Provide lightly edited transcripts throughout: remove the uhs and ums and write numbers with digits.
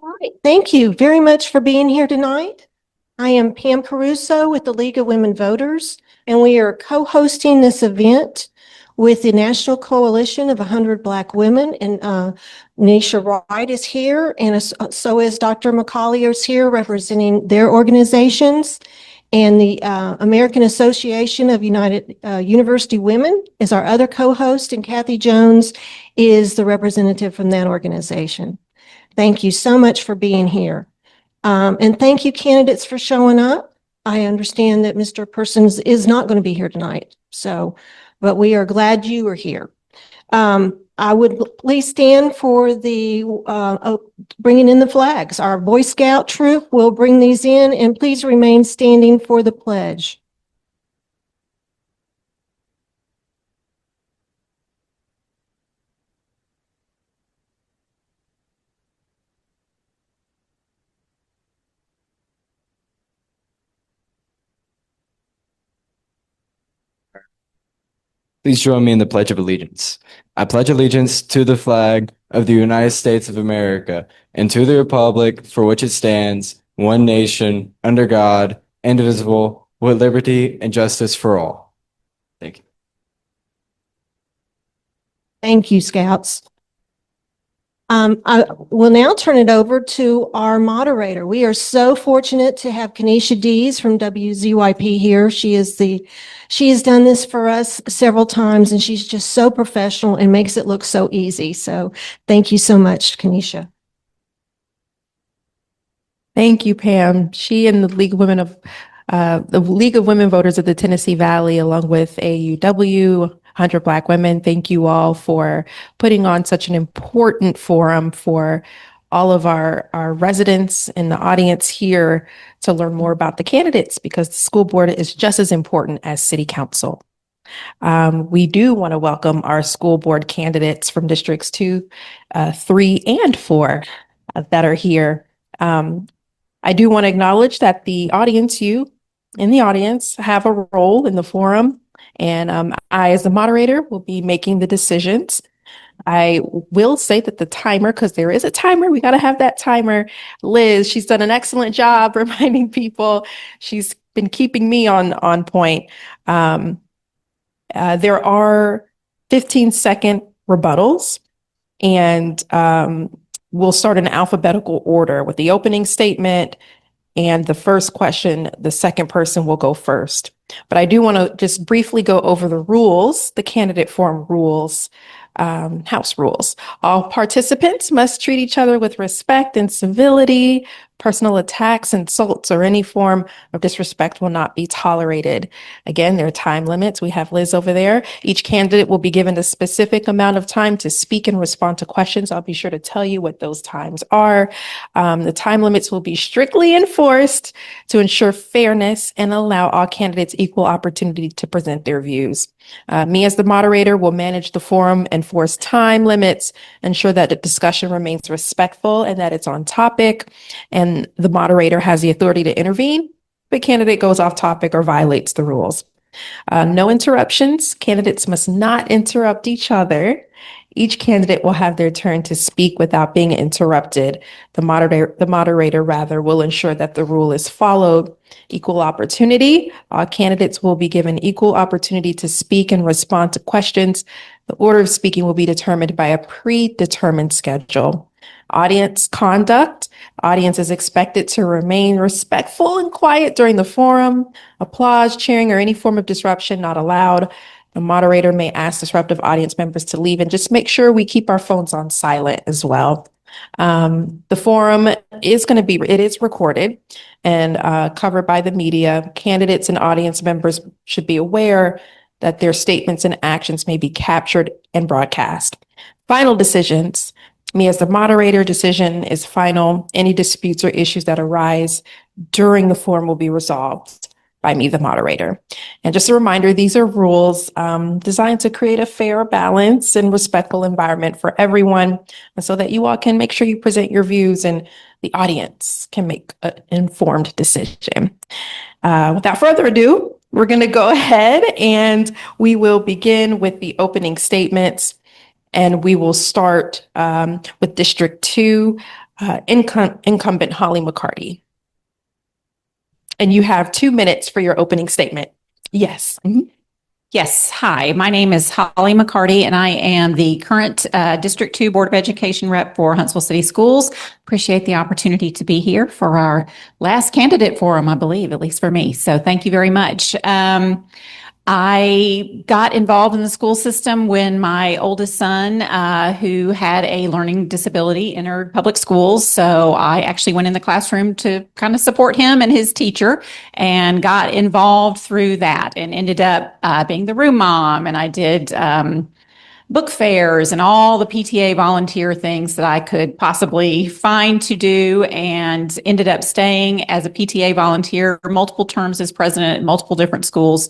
All right. Thank you very much for being here tonight. I am Pam Caruso with the League of Women Voters, and we are co-hosting this event with the National Coalition of 100 Black Women. And Keniesha Wright is here, and so is Dr. McCarty is here representing their organizations. And the American Association of United University Women is our other co-host, and Kathy Jones is the representative from that organization. Thank you so much for being here. And thank you, candidates, for showing up. I understand that Mr. Persons is not going to be here tonight, but we are glad you are here. I would please stand for the bringing in the flags. Our Boy Scout troop will bring these in, and please remain standing for the pledge. Please join me in the Pledge of Allegiance. I pledge allegiance to the flag of the United States of America and to the republic for which it stands, one nation, under God, indivisible, with liberty and justice for all. Thank you. Thank you, Scouts. I will now turn it over to our moderator. We are so fortunate to have Keniesha Deas from WZYP here. She has done this for us several times, and she's just so professional and makes it look so easy. So thank you so much, Keniesha. Thank you, Pam. She and the League of Women Voters of the Tennessee Valley, along with AUW, 100 Black Women. Thank you all for putting on such an important forum for all of our residents in the audience here to learn more about the candidates, because the school board is just as important as city council. We do want to welcome our school board candidates from districts 2, 3, and 4 that are here. I do want to acknowledge that the audience, you in the audience, have a role in the forum. And I, as the moderator, will be making the decisions. I will say that the timer, because there is a timer, we got to have that timer. Liz, she's done an excellent job reminding people. She's been keeping me on point. There are 15-second rebuttals, and we'll start in alphabetical order with the opening statement. And the first question, the second person will go first. But I do want to just briefly go over the rules, the candidate forum rules, house rules. All participants must treat each other with respect and civility. Personal attacks, insults, or any form of disrespect will not be tolerated. Again, there are time limits. We have Liz over there. Each candidate will be given a specific amount of time to speak and respond to questions. I'll be sure to tell you what those times are. The time limits will be strictly enforced to ensure fairness and allow all candidates equal opportunity to present their views. Me as the moderator will manage the forum, enforce time limits, ensure that the discussion remains respectful and that it's on topic. And the moderator has the authority to intervene if a candidate goes off topic or violates the rules. No interruptions. Candidates must not interrupt each other. Each candidate will have their turn to speak without being interrupted. The moderator will ensure that the rule is followed. Equal opportunity. All candidates will be given equal opportunity to speak and respond to questions. The order of speaking will be determined by a predetermined schedule. Audience conduct. Audience is expected to remain respectful and quiet during the forum. Applause, cheering, or any form of disruption not allowed. The moderator may ask disruptive audience members to leave, and just make sure we keep our phones on silent as well. The forum is it is recorded and covered by the media. Candidates and audience members should be aware that their statements and actions may be captured and broadcast. Final decisions. Me as the moderator, decision is final. Any disputes or issues that arise during the forum will be resolved by me, the moderator. And just a reminder, these are rules designed to create a fair, balanced, and respectful environment for everyone, so that you all can make sure you present your views and the audience can make an informed decision. Without further ado, we're going to go ahead and we will begin with the opening statements. And we will start with District 2. Incumbent Holly McCarty. And you have 2 minutes for your opening statement. Yes. Yes. Hi, my name is Holly McCarty, and I am the current District 2 Board of Education rep for Huntsville City Schools. Appreciate the opportunity to be here for our last candidate forum, I believe, at least for me. So thank you very much. I got involved in the school system when my oldest son, who had a learning disability, entered public schools. So I actually went in the classroom to kind of support him and his teacher and got involved through that and ended up being the room mom. And I did book fairs and all the PTA volunteer things that I could possibly find to do, and ended up staying as a PTA volunteer multiple terms as president at multiple different schools,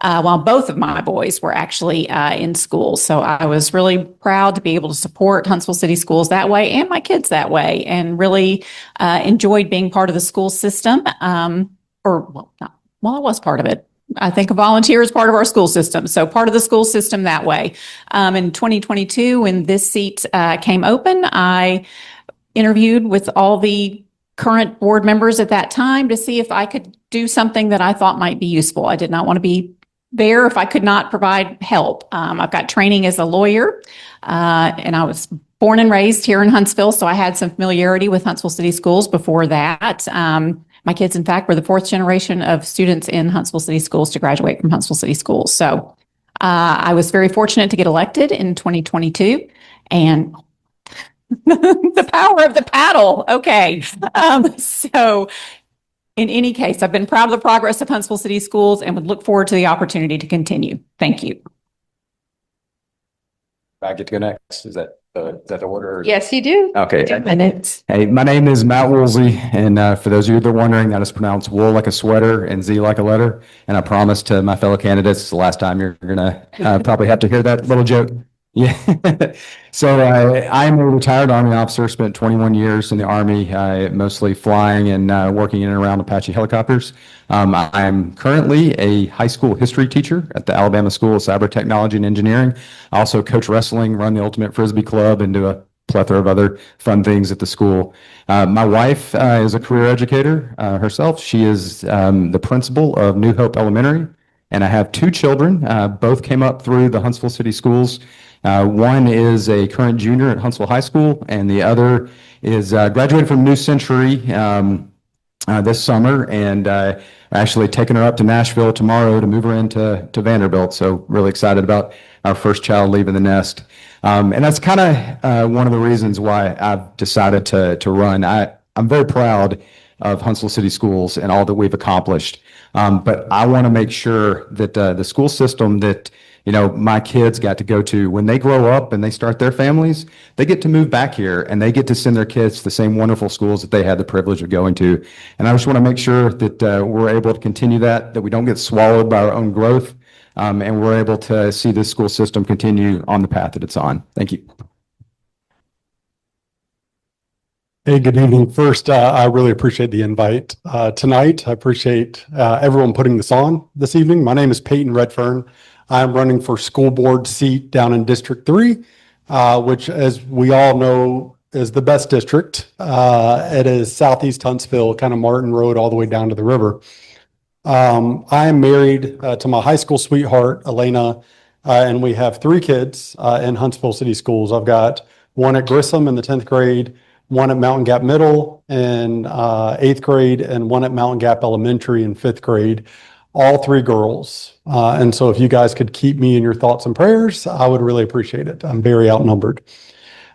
while both of my boys were actually in school. So I was really proud to be able to support Huntsville City Schools that way and my kids that way, and really enjoyed being part of the school system. I was part of it. I think a volunteer is part of our school system. So part of the school system that way. In 2022, when this seat came open, I interviewed with all the current board members at that time to see if I could do something that I thought might be useful. I did not want to be there if I could not provide help. I've got training as a lawyer, and I was born and raised here in Huntsville, so I had some familiarity with Huntsville City Schools before that. My kids, in fact, were the 4th generation of students in Huntsville City Schools to graduate from Huntsville City Schools. So I was very fortunate to get elected in 2022, and the power of the paddle. Okay. So in any case, I've been proud of the progress of Huntsville City Schools and would look forward to the opportunity to continue. Thank you. I get to go next. Is that the order? Yes, you do. Okay. 2 minutes. Hey, my name is Matt Woolsey, and for those of you that are wondering, that is pronounced wool like a sweater and Z like a letter. And I promise to my fellow candidates, it's the last time you're gonna probably have to hear that little joke. Yeah. So I'm a retired Army officer, spent 21 years in the Army, mostly flying and working in and around Apache helicopters. I'm currently a high school history teacher at the Alabama School of Cyber Technology and Engineering. I also coach wrestling, run the Ultimate Frisbee Club, and do a plethora of other fun things at the school. My wife is a career educator herself. She is the principal of New Hope Elementary, and I have 2 children. Both came up through the Huntsville City Schools. One is a current junior at Huntsville High School, and the other is graduated from New Century this summer, and actually taking her up to Nashville tomorrow to move her into Vanderbilt. So really excited about our first child leaving the nest. And that's kind of one of the reasons why I've decided to run. I'm very proud of Huntsville City Schools and all that we've accomplished. But I want to make sure that the school system that my kids got to go to, when they grow up and they start their families, they get to move back here and they get to send their kids to the same wonderful schools that they had the privilege of going to. And I just want to make sure that we're able to continue that we don't get swallowed by our own growth, and we're able to see this school system continue on the path that it's on. Thank you. Hey, good evening. First, I really appreciate the invite tonight. I appreciate everyone putting this on this evening. My name is Payten Redfearn. I'm running for school board seat down in District 3, which, as we all know, is the best district. It is Southeast Huntsville, kind of Martin Road all the way down to the river. I am married to my high school sweetheart, Elena, and we have 3 kids in Huntsville City Schools. I've got one at Grissom in the 10th grade, one at Mountain Gap Middle in 8th grade, and one at Mountain Gap Elementary in 5th grade. All 3 girls. And so if you guys could keep me in your thoughts and prayers, I would really appreciate it. I'm very outnumbered.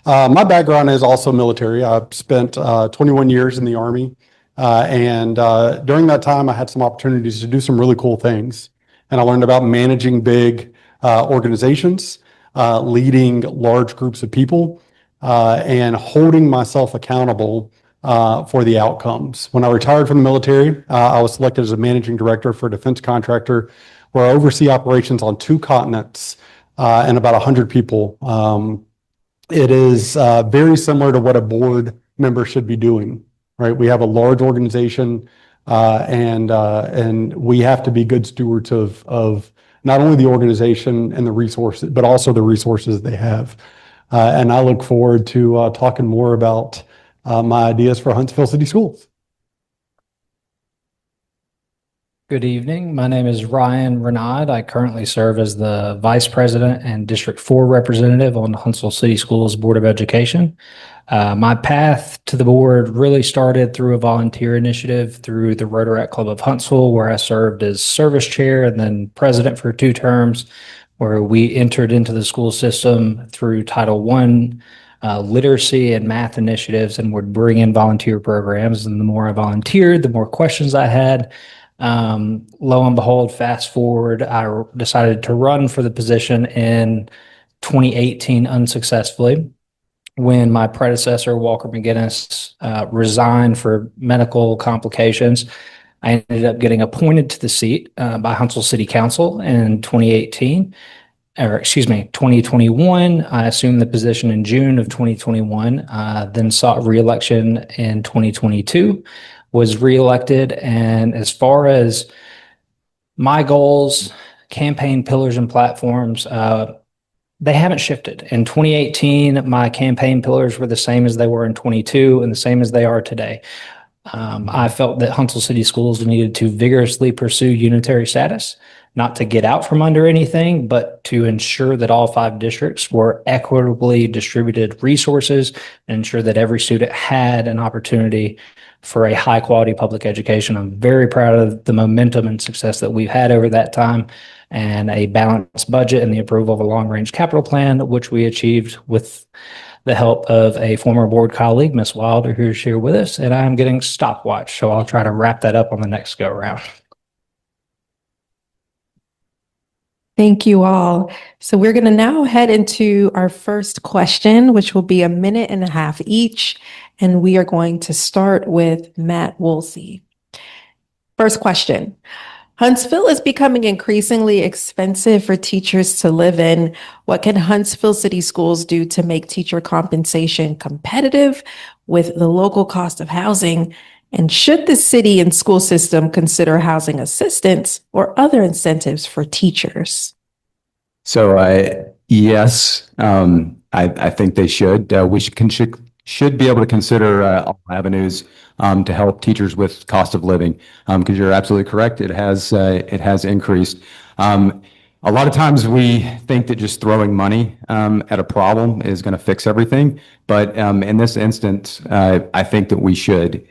My background is also military. I've spent 21 years in the Army. And during that time, I had some opportunities to do some really cool things. And I learned about managing big organizations, leading large groups of people, and holding myself accountable for the outcomes. When I retired from the military, I was selected as a managing director for a defense contractor where I oversee operations on 2 continents and about 100 people. It is very similar to what a board member should be doing, right? We have a large organization and we have to be good stewards of not only the organization and the resources, but also the resources they have. And I look forward to talking more about my ideas for Huntsville City Schools. Good evening. My name is Ryan Renaud. I currently serve as the Vice President and District 4 Representative on the Huntsville City Schools Board of Education. My path to the board really started through a volunteer initiative through the Rotaract Club of Huntsville, where I served as service chair and then president for 2 terms, where we entered into the school system through Title I literacy and math initiatives and would bring in volunteer programs. And the more I volunteered, the more questions I had. Lo and behold, fast forward, I decided to run for the position in 2018 unsuccessfully when my predecessor, Walker McGinnis, resigned for medical complications. I ended up getting appointed to the seat by Huntsville City Council in 2021. I assumed the position in June of 2021, then sought reelection in 2022. Was reelected. And as far as my goals, campaign pillars and platforms, they haven't shifted. In 2018, my campaign pillars were the same as they were in 22 and the same as they are today. I felt that Huntsville City Schools needed to vigorously pursue unitary status, not to get out from under anything, but to ensure that all 5 districts were equitably distributed resources and ensure that every student had an opportunity for a high quality public education. I'm very proud of the momentum and success that we've had over that time, and a balanced budget and the approval of a long range capital plan, which we achieved with the help of a former board colleague, Ms. Wilder, who's here with us. And I'm getting stopwatch, so I'll try to wrap that up on the next go around. Thank you all. So we're going to now head into our first question, which will be 1.5 minutes each. And we are going to start with Matt Woolsey. First question. Huntsville is becoming increasingly expensive for teachers to live in. What can Huntsville City Schools do to make teacher compensation competitive with the local cost of housing? And should the city and school system consider housing assistance or other incentives for teachers? So, yes, I think they should. We should be able to consider all avenues to help teachers with cost of living, because you're absolutely correct. It has increased. A lot of times we think that just throwing money at a problem is going to fix everything. But in this instance, I think that we should.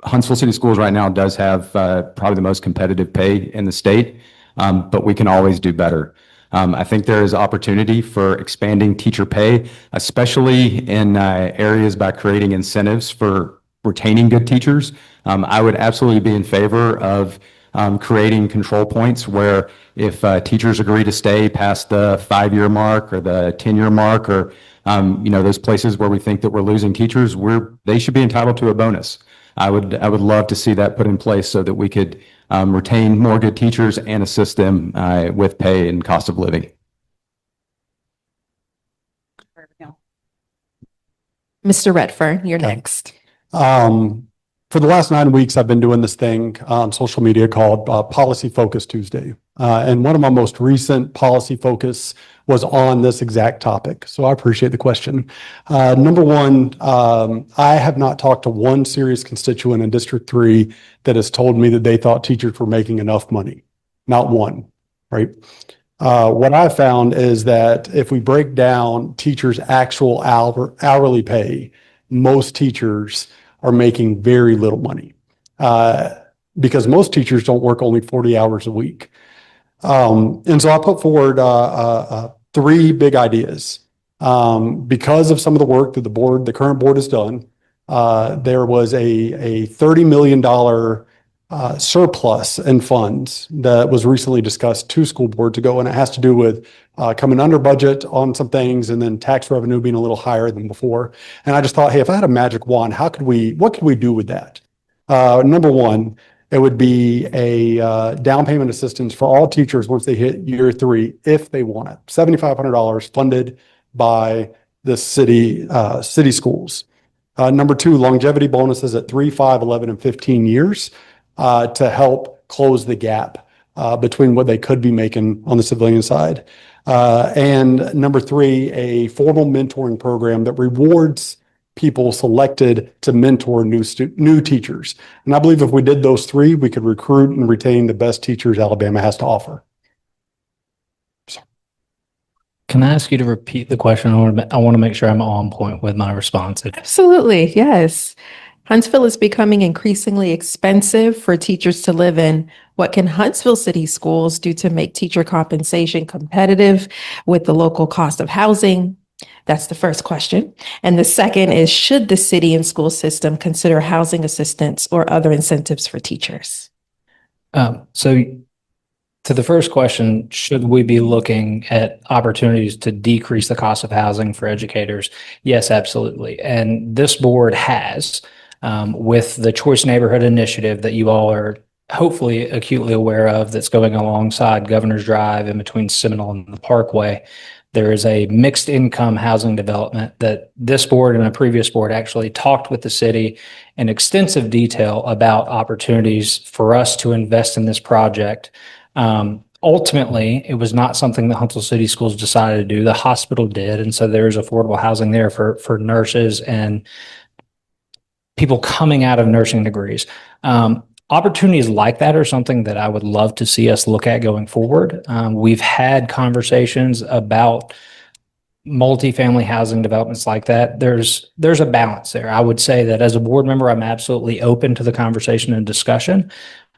Huntsville City Schools right now does have probably the most competitive pay in the state, but we can always do better. I think there is opportunity for expanding teacher pay, especially in areas by creating incentives for retaining good teachers. I would absolutely be in favor of creating control points where if teachers agree to stay past the 5-year mark or the 10-year mark, or those places where we think that we're losing teachers, they should be entitled to a bonus. I would love to see that put in place so that we could retain more good teachers and assist them with pay and cost of living. Mr. Redfearn, you're next. For the last 9 weeks, I've been doing this thing on social media called Policy Focus Tuesday. And one of my most recent policy focus was on this exact topic. So I appreciate the question. Number one, I have not talked to one serious constituent in District 3 that has told me that they thought teachers were making enough money. Not one, right? What I found is that if we break down teachers' actual hourly pay, most teachers are making very little money because most teachers don't work only 40 hours a week. And so I put forward 3 big ideas. Because of some of the work that the current board has done, there was a $30 million surplus in funds that was recently discussed 2 school boards ago, and it has to do with coming under budget on some things and then tax revenue being a little higher than before. And I just thought, hey, if I had a magic wand, what could we do with that? Number one, it would be a down payment assistance for all teachers once they hit year 3, if they want it. $7,500 funded by the city schools. Number 2, longevity bonuses at 3, 5, 11, and 15 years to help close the gap between what they could be making on the civilian side. And number 3, a formal mentoring program that rewards people selected to mentor new teachers. And I believe if we did those three, we could recruit and retain the best teachers Alabama has to offer. Can I ask you to repeat the question? I want to make sure I'm on point with my response. Absolutely, yes. Huntsville is becoming increasingly expensive for teachers to live in. What can Huntsville City Schools do to make teacher compensation competitive with the local cost of housing? That's the first question. And the second is, should the city and school system consider housing assistance or other incentives for teachers? So to the first question, should we be looking at opportunities to decrease the cost of housing for educators? Yes, absolutely. And this board has, with the Choice Neighborhood Initiative that you all are hopefully acutely aware of, that's going alongside Governor's Drive in between Seminole and the Parkway. There is a mixed income housing development that this board and a previous board actually talked with the city in extensive detail about opportunities for us to invest in this project. Ultimately, it was not something that Huntsville City Schools decided to do. The hospital did. And so there is affordable housing there for nurses and people coming out of nursing degrees. Opportunities like that are something that I would love to see us look at going forward. We've had conversations about multifamily housing developments like that. There's a balance there. I would say that as a board member, I'm absolutely open to the conversation and discussion,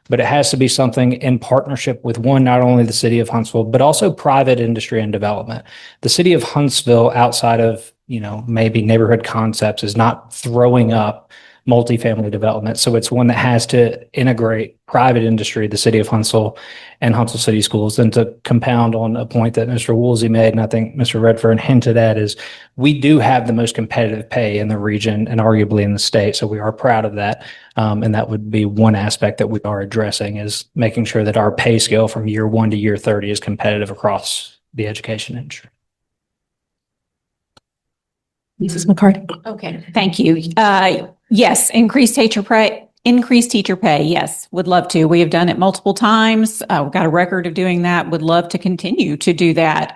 but it has to be something in partnership with not only the city of Huntsville, but also private industry and development. The city of Huntsville, outside of, maybe neighborhood concepts, is not throwing up multifamily development. So it's one that has to integrate private industry, the city of Huntsville and Huntsville City Schools. And to compound on a point that Mr. Woolsey made, and I think Mr. Redfearn hinted at, is we do have the most competitive pay in the region and arguably in the state. So we are proud of that. And that would be one aspect that we are addressing, is making sure that our pay scale from year 1 to year 30 is competitive across the education industry. Mrs. McCarty. Okay, thank you. Yes, increased teacher pay. Yes, would love to. We have done it multiple times. We've got a record of doing that. Would love to continue to do that.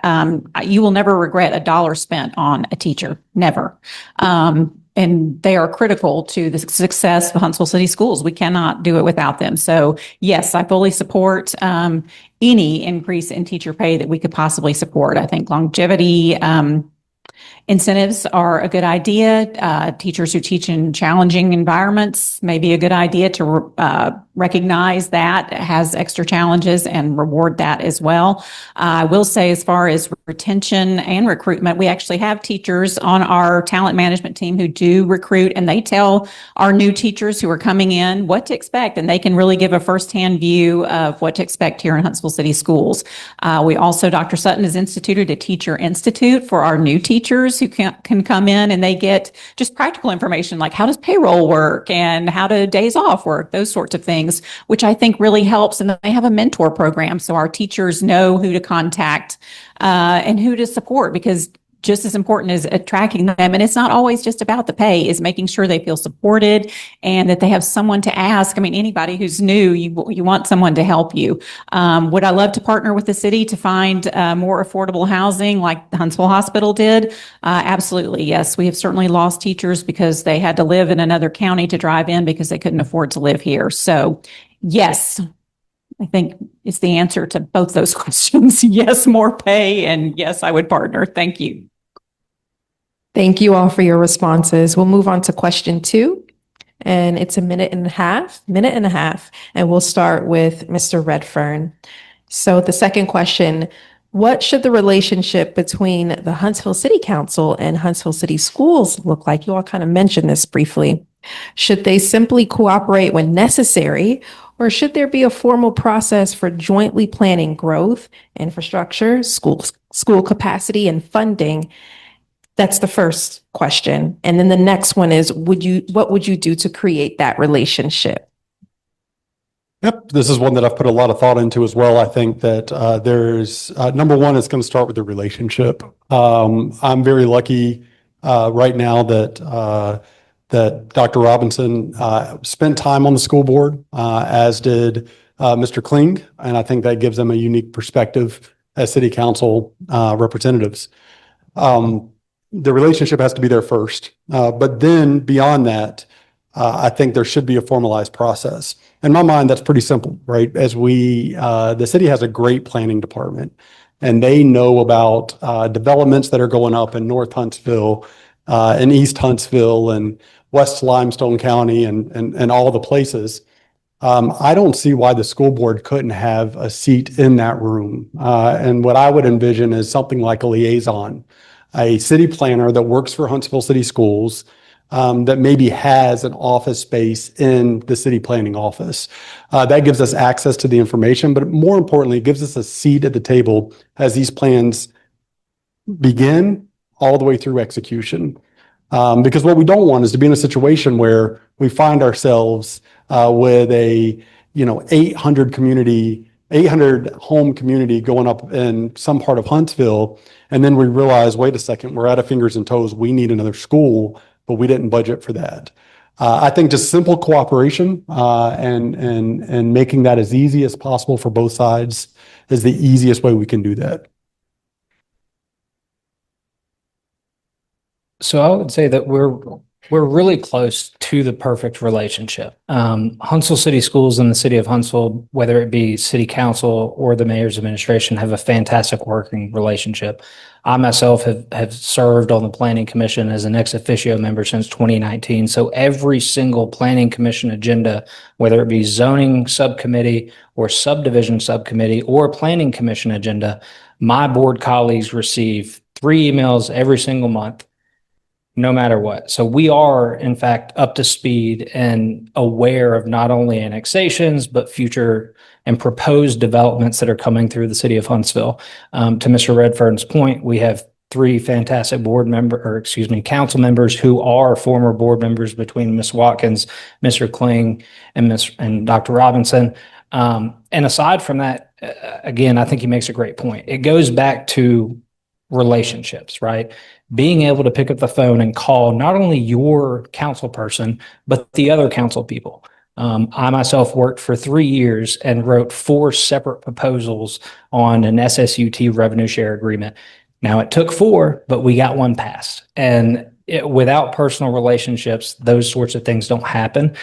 You will never regret a dollar spent on a teacher, never. And they are critical to the success of Huntsville City Schools. We cannot do it without them. So yes, I fully support any increase in teacher pay that we could possibly support. I think longevity incentives are a good idea. Teachers who teach in challenging environments may be a good idea to recognize that has extra challenges and reward that as well. I will say, as far as retention and recruitment, we actually have teachers on our talent management team who do recruit, and they tell our new teachers who are coming in what to expect, and they can really give a firsthand view of what to expect here in Huntsville City Schools. We also, Dr. Sutton has instituted a teacher institute for our new teachers who can come in, and they get just practical information like how does payroll work and how do days off work, those sorts of things, which I think really helps. And then they have a mentor program, so our teachers know who to contact and who to support, because just as important as attracting them, and it's not always just about the pay, is making sure they feel supported and that they have someone to ask. I mean, anybody who's new, you want someone to help you. Would I love to partner with the city to find more affordable housing like the Huntsville Hospital did? Absolutely, yes. We have certainly lost teachers because they had to live in another county to drive in because they couldn't afford to live here. So yes, I think it's the answer to both those questions. Yes, more pay, and yes, I would partner. Thank you. Thank you all for your responses. We'll move on to question 2, and it's a minute and a half, and we'll start with Mr. Redfearn. So the second question, what should the relationship between the Huntsville City Council and Huntsville City Schools look like? You all kind of mentioned this briefly. Should they simply cooperate when necessary, or should there be a formal process for jointly planning growth, infrastructure, school capacity, and funding? That's the first question. And then the next one is, what would you do to create that relationship? Yep, this is one that I've put a lot of thought into as well. I think that there's number one, it's going to start with the relationship. I'm very lucky right now that Dr. Robinson spent time on the school board, as did Mr. Kling, and I think that gives them a unique perspective as city council representatives. the relationship has to be there first. But then beyond that, I think there should be a formalized process. In my mind, that's pretty simple, right? The city has a great planning department, and they know about developments that are going up in North Huntsville, in East Huntsville, and West Limestone County, and all the places. I don't see why the school board couldn't have a seat in that room. And what I would envision is something like a liaison, a city planner that works for Huntsville City Schools, that maybe has an office space in the city planning office. That gives us access to the information, but more importantly, it gives us a seat at the table as these plans begin all the way through execution. Because what we don't want is to be in a situation where we find ourselves with a 800 home community going up in some part of Huntsville, and then we realize, wait a second, we're out of fingers and toes. We need another school, but we didn't budget for that. I think just simple cooperation and making that as easy as possible for both sides is the easiest way we can do that. So I would say that we're really close to the perfect relationship. Huntsville City Schools and the city of Huntsville, whether it be city council or the mayor's administration, have a fantastic working relationship. I myself have served on the planning commission as an ex officio member since 2019. So every single planning commission agenda, whether it be zoning subcommittee or subdivision subcommittee or planning commission agenda, my board colleagues receive 3 emails every single month, no matter what. So we are, in fact, up to speed and aware of not only annexations, but future and proposed developments that are coming through the city of Huntsville. To Mr. Redfearn's point, we have 3 fantastic council members who are former board members between Ms. Watkins, Mr. Kling, and Dr. Robinson. And aside from that, again, I think he makes a great point. It goes back to relationships, right? Being able to pick up the phone and call not only your council person, but the other council people. I myself worked for 3 years and wrote 4 separate proposals on an SSUT revenue share agreement. Now it took 4, but we got 1 passed. And without personal relationships, those sorts of things don't happen.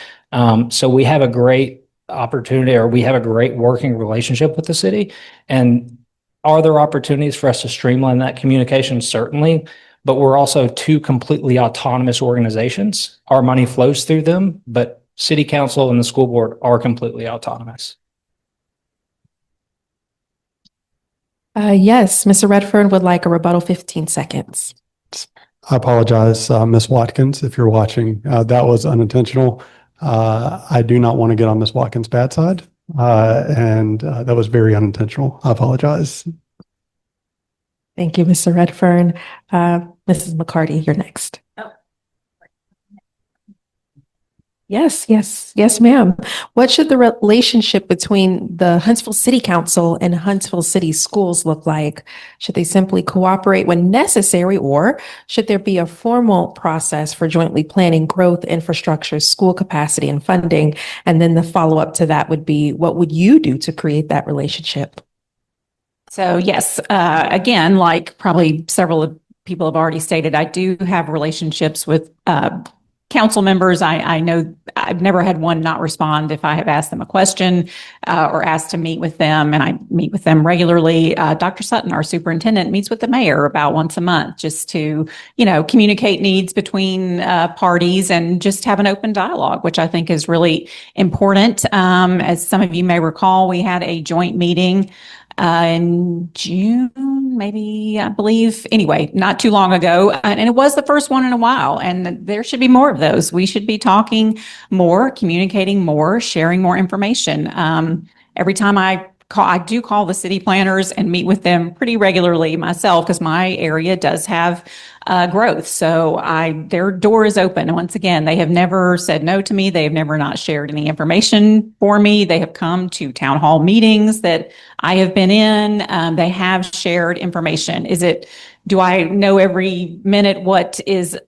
So we have a great opportunity, or we have a great working relationship with the city. And are there opportunities for us to streamline that communication? Certainly. But we're also 2 completely autonomous organizations. Our money flows through them, but city council and the school board are completely autonomous. Yes, Mr. Redfearn would like a rebuttal 15 seconds. I apologize, Ms. Watkins, if you're watching. That was unintentional. I do not want to get on Ms. Watkins' bad side. And that was very unintentional. I apologize. Thank you, Mr. Redfearn. Mrs. McCarty, you're next. Yes, ma'am. What should the relationship between the Huntsville City Council and Huntsville City Schools look like? Should they simply cooperate when necessary, or should there be a formal process for jointly planning growth, infrastructure, school capacity, and funding? And then the follow-up to that would be, what would you do to create that relationship? So yes, again, like probably several people have already stated, I do have relationships with council members. I know I've never had one not respond if I have asked them a question or asked to meet with them, and I meet with them regularly. Dr. Sutton, our superintendent, meets with the mayor about once a month just to, communicate needs between parties and just have an open dialogue, which I think is really important. As some of you may recall, we had a joint meeting in June, maybe, I believe, anyway, not too long ago. And it was the first one in a while. And there should be more of those. We should be talking more, communicating more, sharing more information. Every time I do call the city planners and meet with them pretty regularly myself, because my area does have growth. So their door is open. And once again, they have never said no to me. They have never not shared any information for me. They have come to town hall meetings that I have been in. They have shared information. Do I know every minute what is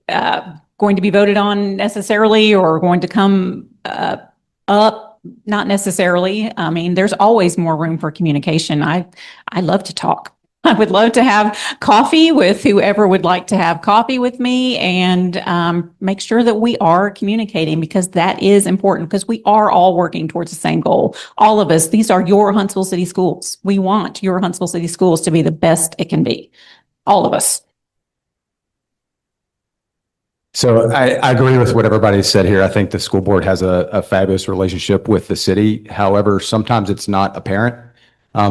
going to be voted on necessarily, or going to come up? Not necessarily. I mean, there's always more room for communication. I love to talk. I would love to have coffee with whoever would like to have coffee with me and make sure that we are communicating, because that is important, because we are all working towards the same goal. All of us, these are your Huntsville City Schools. We want your Huntsville City Schools to be the best it can be. All of us. So I agree with what everybody said here. I think the school board has a fabulous relationship with the city. However, sometimes it's not apparent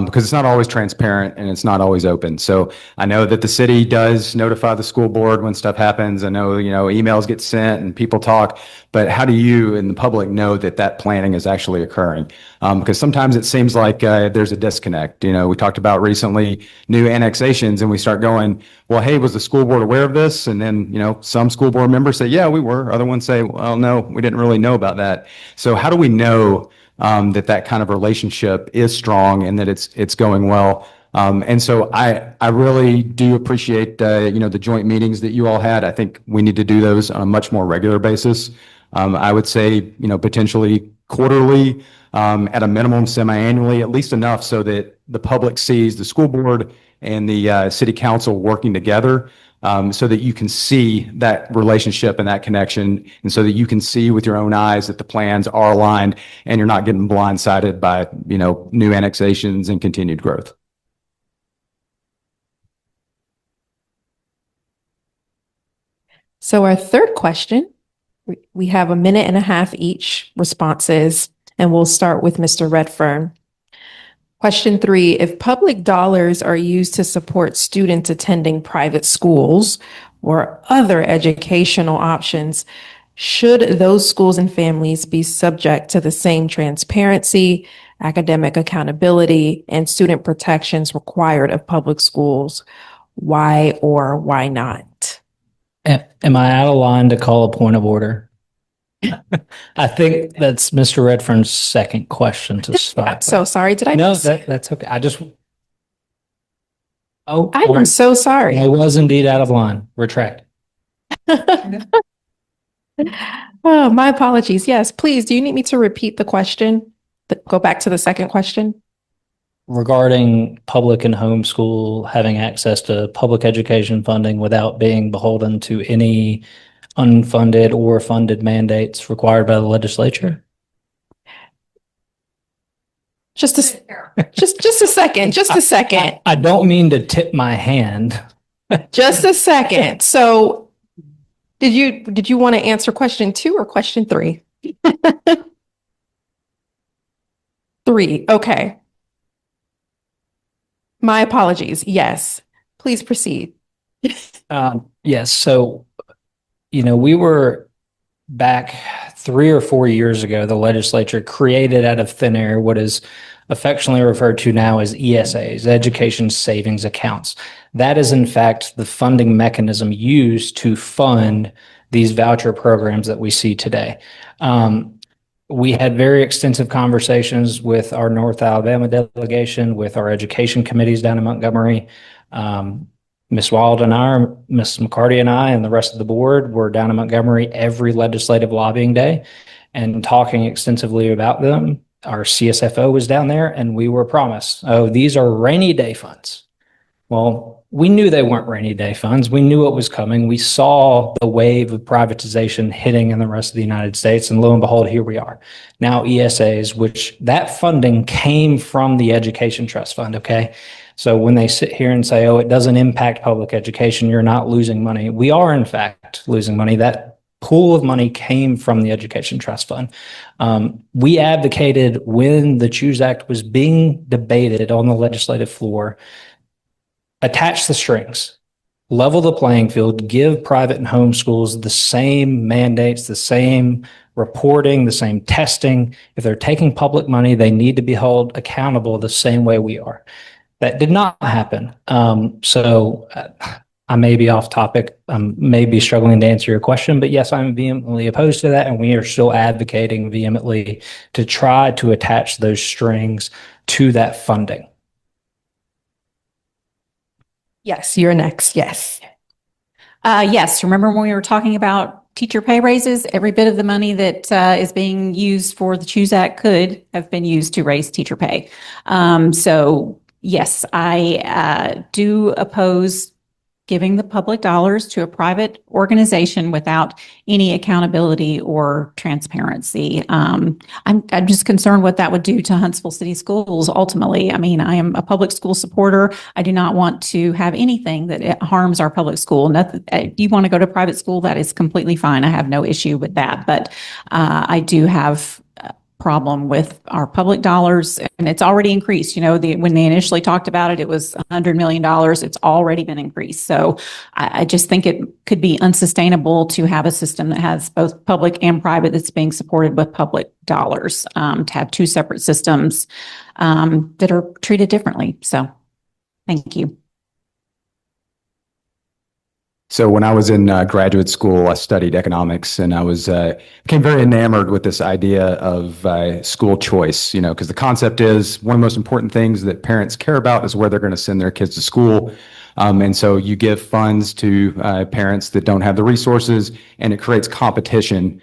because it's not always transparent and it's not always open. So I know that the city does notify the school board when stuff happens. I know, emails get sent and people talk, but how do you and the public know that that planning is actually occurring? Because sometimes it seems like there's a disconnect. We talked about recently new annexations and we start going, well, hey, was the school board aware of this? And then, some school board members say, yeah, we were. Other ones say, well, no, we didn't really know about that. So how do we know that kind of relationship is strong and that it's going well? And so I really do appreciate, the joint meetings that you all had. I think we need to do those on a much more regular basis. I would say, potentially quarterly, at a minimum, semi-annually, at least enough so that the public sees the school board and the city council working together, so that you can see that relationship and that connection, and so that you can see with your own eyes that the plans are aligned and you're not getting blindsided by, new annexations and continued growth. So our third question, we have 1.5 minutes each responses, and we'll start with Mr. Redfearn. Question 3, if public dollars are used to support students attending private schools or other educational options, should those schools and families be subject to the same transparency, academic accountability, and student protections required of public schools? Why or why not? Am I out of line to call a point of order? I think that's Mr. Redfern's second question to start. I'm so sorry. Did I? No, that's okay. Oh, I am so sorry. I was indeed out of line. Retract. Oh, my apologies. Yes, please. Do you need me to repeat the question? Go back to the second question. Regarding public and homeschool having access to public education funding without being beholden to any unfunded or funded mandates required by the legislature? Just a second. Just a second. I don't mean to tip my hand. Just a second. So did you want to answer question 2 or question 3? 3. Okay. My apologies. Yes. Please proceed. Yes. So, we were back 3 or 4 years ago, the legislature created out of thin air what is affectionately referred to now as ESAs, Education Savings Accounts. That is, in fact, the funding mechanism used to fund these voucher programs that we see today. We had very extensive conversations with our North Alabama delegation, with our education committees down in Montgomery. Ms. Wild and I, Ms. McCarty and I, and the rest of the board were down in Montgomery every legislative lobbying day and talking extensively about them. Our CSFO was down there and we were promised, oh, these are rainy day funds. Well, we knew they weren't rainy day funds. We knew it was coming. We saw the wave of privatization hitting in the rest of the United States. And lo and behold, here we are. Now ESAs, which that funding came from the Education Trust Fund, okay? So when they sit here and say, oh, it doesn't impact public education, you're not losing money. We are, in fact, losing money. That pool of money came from the Education Trust Fund. We advocated when the CHOOSE Act was being debated on the legislative floor, attach the strings, level the playing field, give private and home schools the same mandates, the same reporting, the same testing. If they're taking public money, they need to be held accountable the same way we are. That did not happen. So I may be off topic. I may be struggling to answer your question, but yes, I'm vehemently opposed to that. And we are still advocating vehemently to try to attach those strings to that funding. Yes, you're next. Yes. Yes. Remember when we were talking about teacher pay raises? Every bit of the money that is being used for the CHOOSE Act could have been used to raise teacher pay. So Yes, I do oppose giving the public dollars to a private organization without any accountability or transparency. I'm just concerned what that would do to Huntsville City Schools ultimately. I mean, I am a public school supporter. I do not want to have anything that harms our public school. Nothing, if you want to go to private school, that is completely fine. I have no issue with that. But I do have problem with our public dollars, and it's already increased. You know, when they initially talked about it, it was $100 million. It's already been increased. So I just think it could be unsustainable to have a system that has both public and private that's being supported with public dollars, to have two separate systems that are treated differently. So thank you. So when I was in graduate school, I studied economics, and I became very enamored with this idea of school choice, you know, because the concept is one of the most important things that parents care about is where they're going to send their kids to school. And so you give funds to parents that don't have the resources, and it creates competition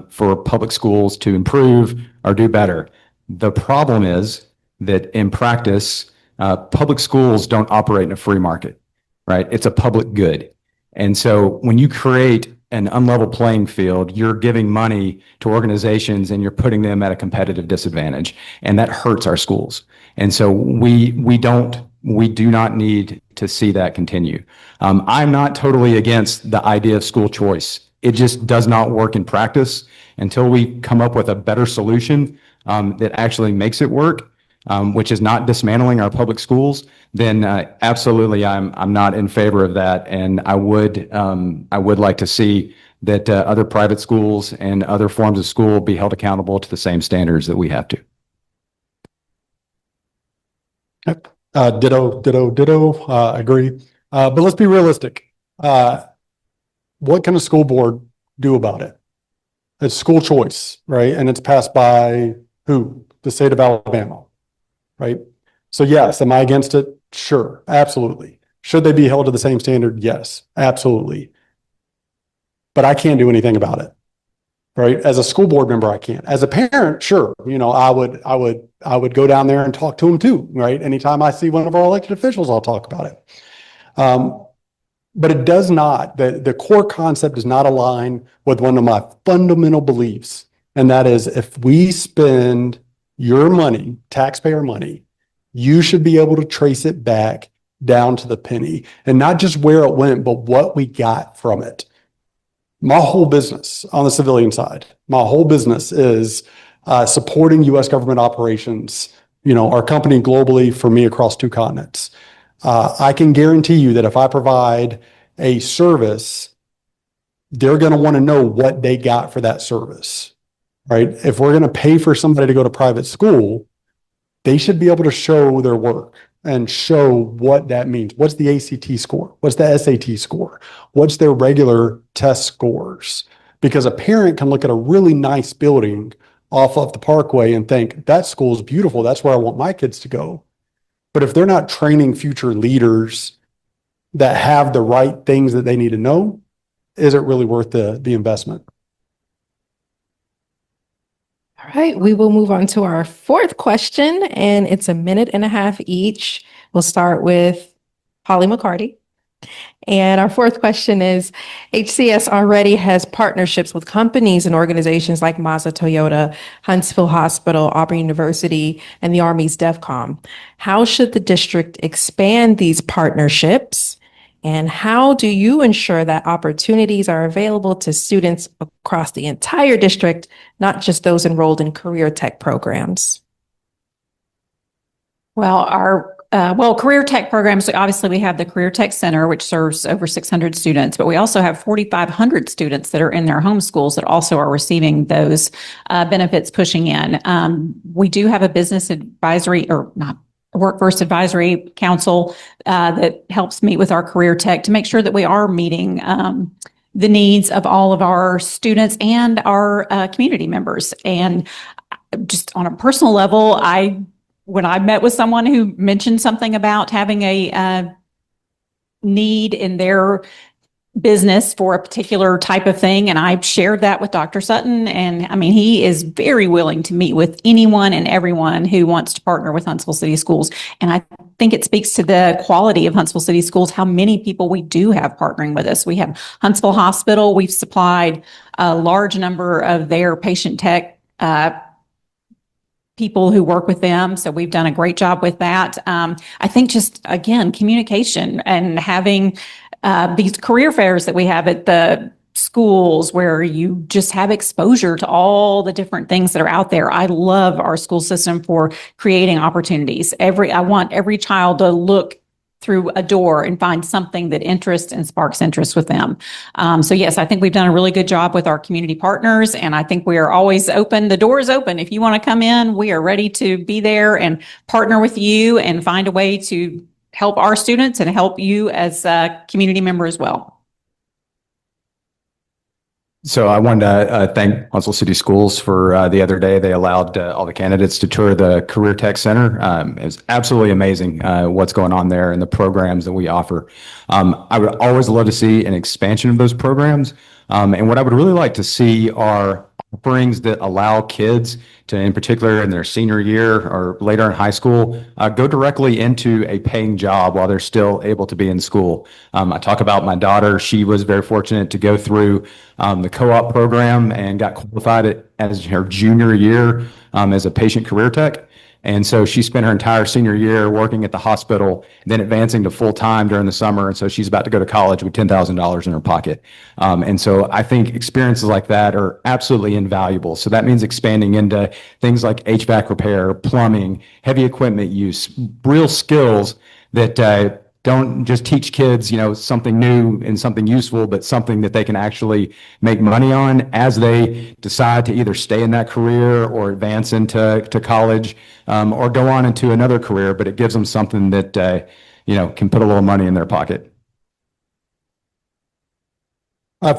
for public schools to improve or do better. The problem is that in practice, public schools don't operate in a free market, right? It's a public good. And so when you create an unlevel playing field, you're giving money to organizations and you're putting them at a competitive disadvantage, and that hurts our schools. And so we do not need to see that continue. I'm not totally against the idea of school choice. It just does not work in practice until we come up with a better solution that actually makes it work. Which is not dismantling our public schools, then absolutely I'm not in favor of that. And I would like to see that other private schools and other forms of school be held accountable to the same standards that we have to. Ditto, agree. But let's be realistic. What can a school board do about it? It's school choice, right? And it's passed by who? The state of Alabama. Right? So yes, am I against it? Sure, absolutely. Should they be held to the same standard? Yes, absolutely. But I can't do anything about it. Right? As a school board member, I can't. As a parent, sure, you know, I would go down there and talk to them too, right? Anytime I see one of our elected officials, I'll talk about it. But it does not, the core concept does not align with one of my fundamental beliefs. And that is, if we spend your money, taxpayer money, you should be able to trace it back down to the penny, and not just where it went, but what we got from it. My whole business on the civilian side, my whole business is supporting U.S. government operations, you know, our company globally, for me across 2 continents. I can guarantee you that if I provide a service, they're going to want to know what they got for that service. Right? If we're going to pay for somebody to go to private school, they should be able to show their work and show what that means. What's the ACT score? What's the SAT score? What's their regular test scores? Because a parent can look at a really nice building off of the Parkway and think, that school is beautiful. That's where I want my kids to go. But if they're not training future leaders that have the right things that they need to know, is it really worth the investment? All right, we will move on to our 4th question, and it's 1.5 minutes each. We'll start with Holly McCarty. And our 4th question is, HCS already has partnerships with companies and organizations like Mazda Toyota, Huntsville Hospital, Auburn University, and the Army's DEFCON. How should the district expand these partnerships? And how do you ensure that opportunities are available to students across the entire district, not just those enrolled in career tech programs? Well, our career tech programs, obviously we have the Career Tech Center, which serves over 600 students, but we also have 4,500 students that are in their home schools that also are receiving those benefits pushing in. We do have a business advisory, or not, Workforce Advisory Council that helps meet with our career tech to make sure that we are meeting the needs of all of our students and our community members. And just on a personal level, when I met with someone who mentioned something about having a need in their business for a particular type of thing. And I shared that with Dr. Sutton. And I mean, he is very willing to meet with anyone and everyone who wants to partner with Huntsville City Schools. And I think it speaks to the quality of Huntsville City Schools, how many people we do have partnering with us. We have Huntsville Hospital. We've supplied a large number of their patient tech people who work with them. So we've done a great job with that. I think just, again, communication and having these career fairs that we have at the schools where you just have exposure to all the different things that are out there. I love our school system for creating opportunities. I want every child to look through a door and find something that interests and sparks interest with them. So yes, I think we've done a really good job with our community partners, and I think we are always open. The door is open. If you want to come in, we are ready to be there and partner with you and find a way to help our students and help you as a community member as well. So I wanted to thank Huntsville City Schools for the other day. They allowed all the candidates to tour the Career Tech Center. It was absolutely amazing what's going on there and the programs that we offer. I would always love to see an expansion of those programs. And what I would really like to see are offerings that allow kids to, in particular in their senior year or later in high school, go directly into a paying job while they're still able to be in school. I talk about my daughter. She was very fortunate to go through the co-op program and got qualified as her junior year as a patient career tech. And so she spent her entire senior year working at the hospital, then advancing to full time during the summer. And so she's about to go to college with $10,000 in her pocket. And so I think experiences like that are absolutely invaluable. So that means expanding into things like HVAC repair, plumbing, heavy equipment use, real skills that don't just teach kids, something new and something useful, but something that they can actually make money on as they decide to either stay in that career or advance into college, or go on into another career. But it gives them something that, can put a little money in their pocket.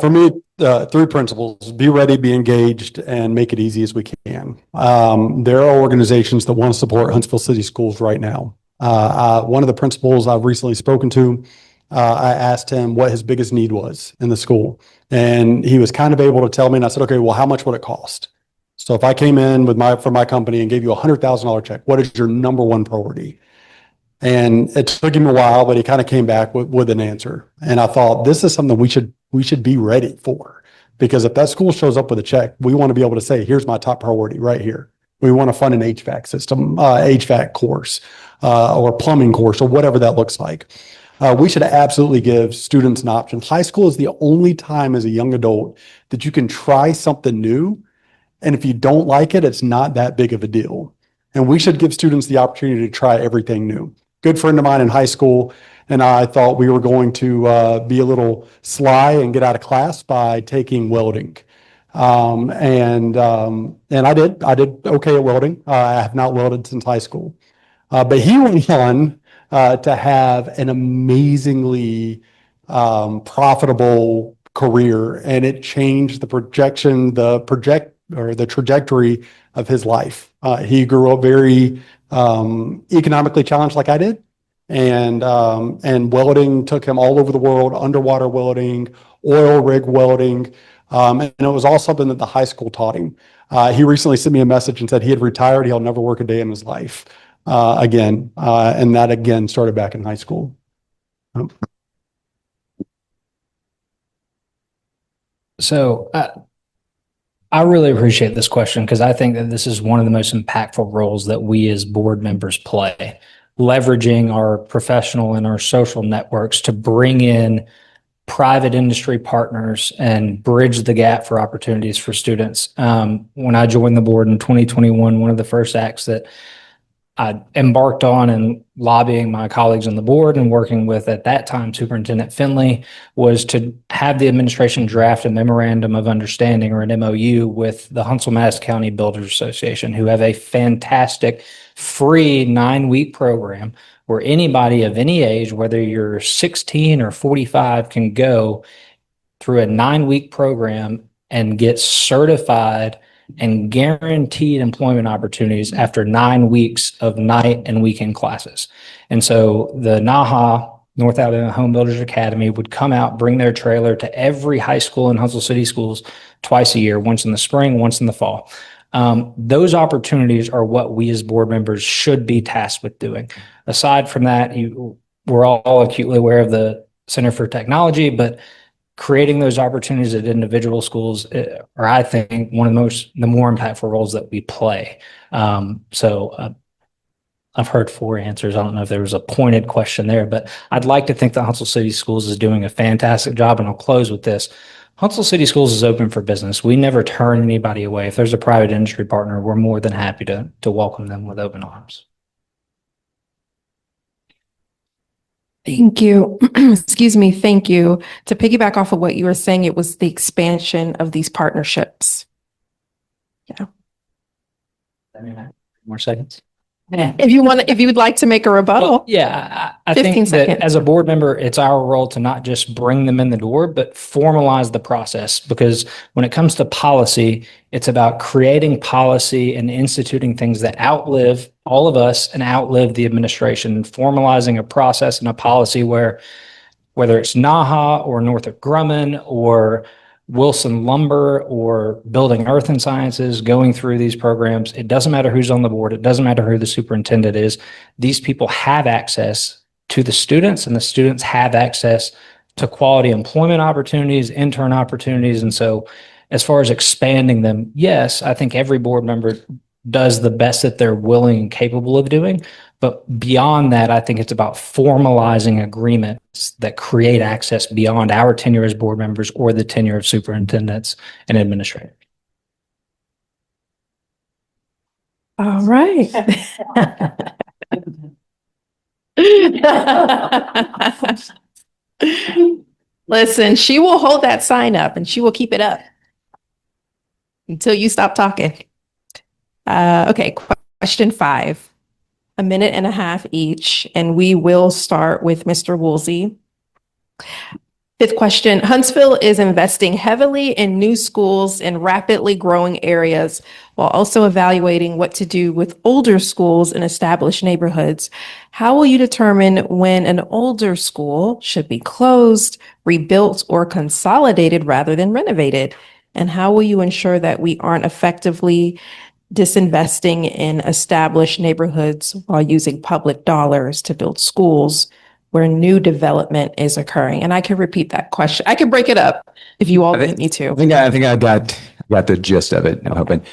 For me, 3 principles: be ready, be engaged, and make it easy as we can. There are organizations that want to support Huntsville City Schools right now. One of the principals I've recently spoken to, I asked him what his biggest need was in the school. And he was kind of able to tell me, and I said, okay, well, how much would it cost? So if I came in from my company and gave you $100,000 check, what is your number one priority? And it took him a while, but he kind of came back with an answer. And I thought, this is something we should be ready for, because if that school shows up with a check, we want to be able to say, here's my top priority right here. We want to fund an HVAC system, HVAC course, or plumbing course, or whatever that looks like. We should absolutely give students an option. High school is the only time as a young adult that you can try something new. And if you don't like it, it's not that big of a deal. And we should give students the opportunity to try everything new. Good friend of mine in high school and I thought we were going to be a little sly and get out of class by taking welding. And I did okay at welding. I have not welded since high school. But he went on to have an amazingly profitable career, and it changed the trajectory of his life. He grew up very economically challenged like I did, and welding took him all over the world: underwater welding, oil rig welding. And it was all something that the high school taught him. He recently sent me a message and said he had retired. He'll never work a day in his life again. And that again started back in high school. So I really appreciate this question, because I think that this is one of the most impactful roles that we as board members play, leveraging our professional and our social networks to bring in private industry partners and bridge the gap for opportunities for students. When I joined the board in 2021, one of the first acts that I embarked on in lobbying my colleagues on the board and working with, at that time, Superintendent Finley, was to have the administration draft a memorandum of understanding, or an MOU, with the Huntsville-Madison County Builders Association, who have a fantastic free 9-week program where anybody of any age, whether you're 16 or 45, can go through a 9-week program and get certified and guaranteed employment opportunities after 9 weeks of night and weekend classes. And so the NAHA North Alabama Home Builders Academy would come out, bring their trailer to every high school in Huntsville City Schools twice a year, once in the spring, once in the fall. Those opportunities are what we as board members should be tasked with doing. Aside from that, we're all acutely aware of the Center for Technology, but creating those opportunities at individual schools are, I think, one of the more impactful roles that we play. I've heard 4 answers. I don't know if there was a pointed question there, but I'd like to think that Huntsville City Schools is doing a fantastic job. And I'll close with this. Huntsville City Schools is open for business. We never turn anybody away. If there's a private industry partner, we're more than happy to welcome them with open arms. Thank you. Excuse me. Thank you. To piggyback off of what you were saying, it was the expansion of these partnerships. More seconds. If you would like to make a rebuttal. Well, yeah, I 15 think that seconds. as a board member, it's our role to not just bring them in the door, but formalize the process. Because when it comes to policy, it's about creating policy and instituting things that outlive all of us and outlive the administration, formalizing a process and a policy where, whether it's NAHA or Northrop Grumman or Wilson Lumber or Building Earth and Sciences, going through these programs, it doesn't matter who's on the board. It doesn't matter who the superintendent is. These people have access to the students, and the students have access to quality employment opportunities, intern opportunities. And so as far as expanding them, yes, I think every board member does the best that they're willing and capable of doing. But beyond that, I think it's about formalizing agreements that create access beyond our tenure as board members or the tenure of superintendents and administrators. All right. Listen, she will hold that sign up and she will keep it up until you stop talking. Okay, question 5. A minute and a half each, and we will start with Mr. Woolsey. 5th question. Huntsville is investing heavily in new schools in rapidly growing areas while also evaluating what to do with older schools in established neighborhoods. How will you determine when an older school should be closed, rebuilt, or consolidated rather than renovated? And how will you ensure that we aren't effectively disinvesting in established neighborhoods while using public dollars to build schools where new development is occurring? And I can repeat that question. I can break it up if you all want me to. I think I got the gist of it. I'm hoping.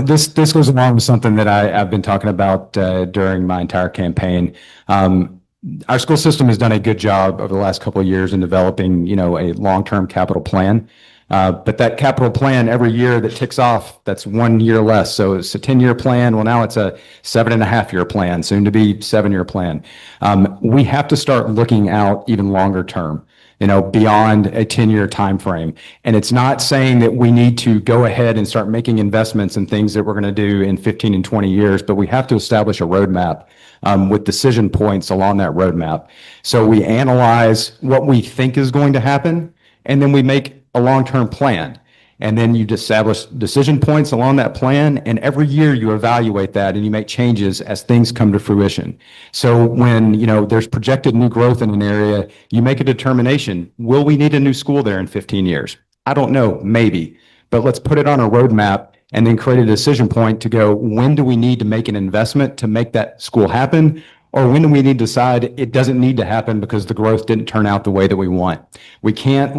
This goes along with something that I've been talking about during my entire campaign. Our school system has done a good job over the last couple of years in developing, a long-term capital plan. But that capital plan every year that ticks off, that's 1 year less. So it's a 10-year plan. Well, now it's a 7.5-year plan, soon to be 7-year plan. We have to start looking out even longer term, beyond a 10-year time frame. And it's not saying that we need to go ahead and start making investments in things that we're going to do in 15 and 20 years, but we have to establish a roadmap with decision points along that roadmap. So we analyze what we think is going to happen, and then we make a long-term plan. And then you establish decision points along that plan. And every year you evaluate that and you make changes as things come to fruition. So when, there's projected new growth in an area, you make a determination. Will we need a new school there in 15 years? I don't know, maybe, but let's put it on a roadmap and then create a decision point to go, when do we need to make an investment to make that school happen? Or when do we need to decide it doesn't need to happen because the growth didn't turn out the way that we want? We can't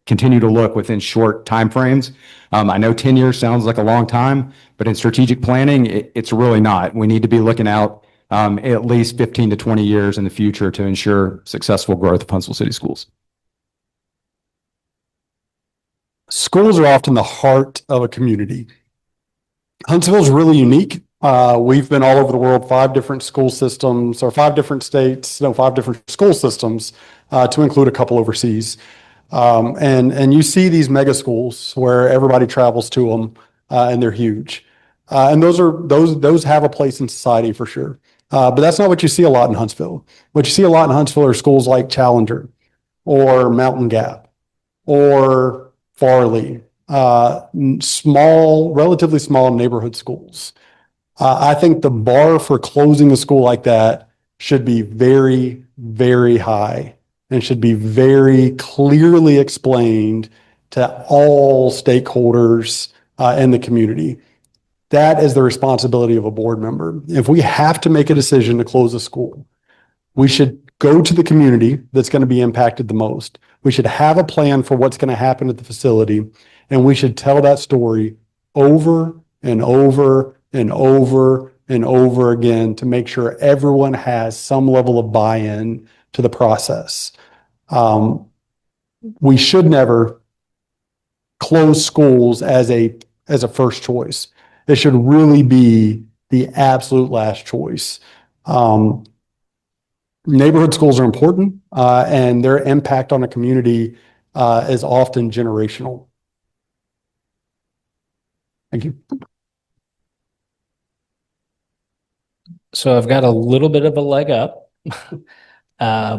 continue to look within short timeframes. I know 10 years sounds like a long time, but in strategic planning, it's really not. We need to be looking out at least 15 to 20 years in the future to ensure successful growth of Huntsville City Schools. Schools are often the heart of a community. Huntsville is really unique. We've been all over the world, 5 different school systems, or 5 different states, 5 different school systems, to include a couple overseas. And you see these mega schools where everybody travels to them, and they're huge. And those have a place in society for sure. But that's not what you see a lot in Huntsville. What you see a lot in Huntsville are schools like Challenger or Mountain Gap or Farley, relatively small neighborhood schools. I think the bar for closing a school like that should be very, very high and should be very clearly explained to all stakeholders in the community. That is the responsibility of a board member. If we have to make a decision to close a school, we should go to the community that's going to be impacted the most. We should have a plan for what's going to happen at the facility, and we should tell that story over and over and over and over again to make sure everyone has some level of buy-in to the process. We should never close schools as a first choice. It should really be the absolute last choice. Neighborhood schools are important, and their impact on a community is often generational. Thank you. So I've got a little bit of a leg up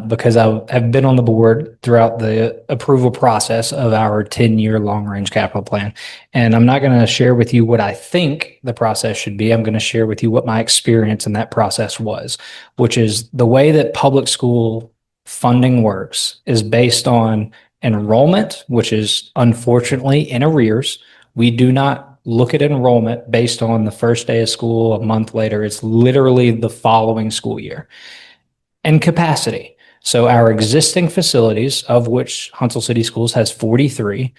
because I've been on the board throughout the approval process of our 10-year long-range capital plan. And I'm not going to share with you what I think the process should be. I'm going to share with you what my experience in that process was, which is the way that public school funding works is based on enrollment, which is unfortunately in arrears. We do not look at enrollment based on the first day of school a month later. It's literally the following school year. And capacity. So our existing facilities, of which Huntsville City Schools has 43,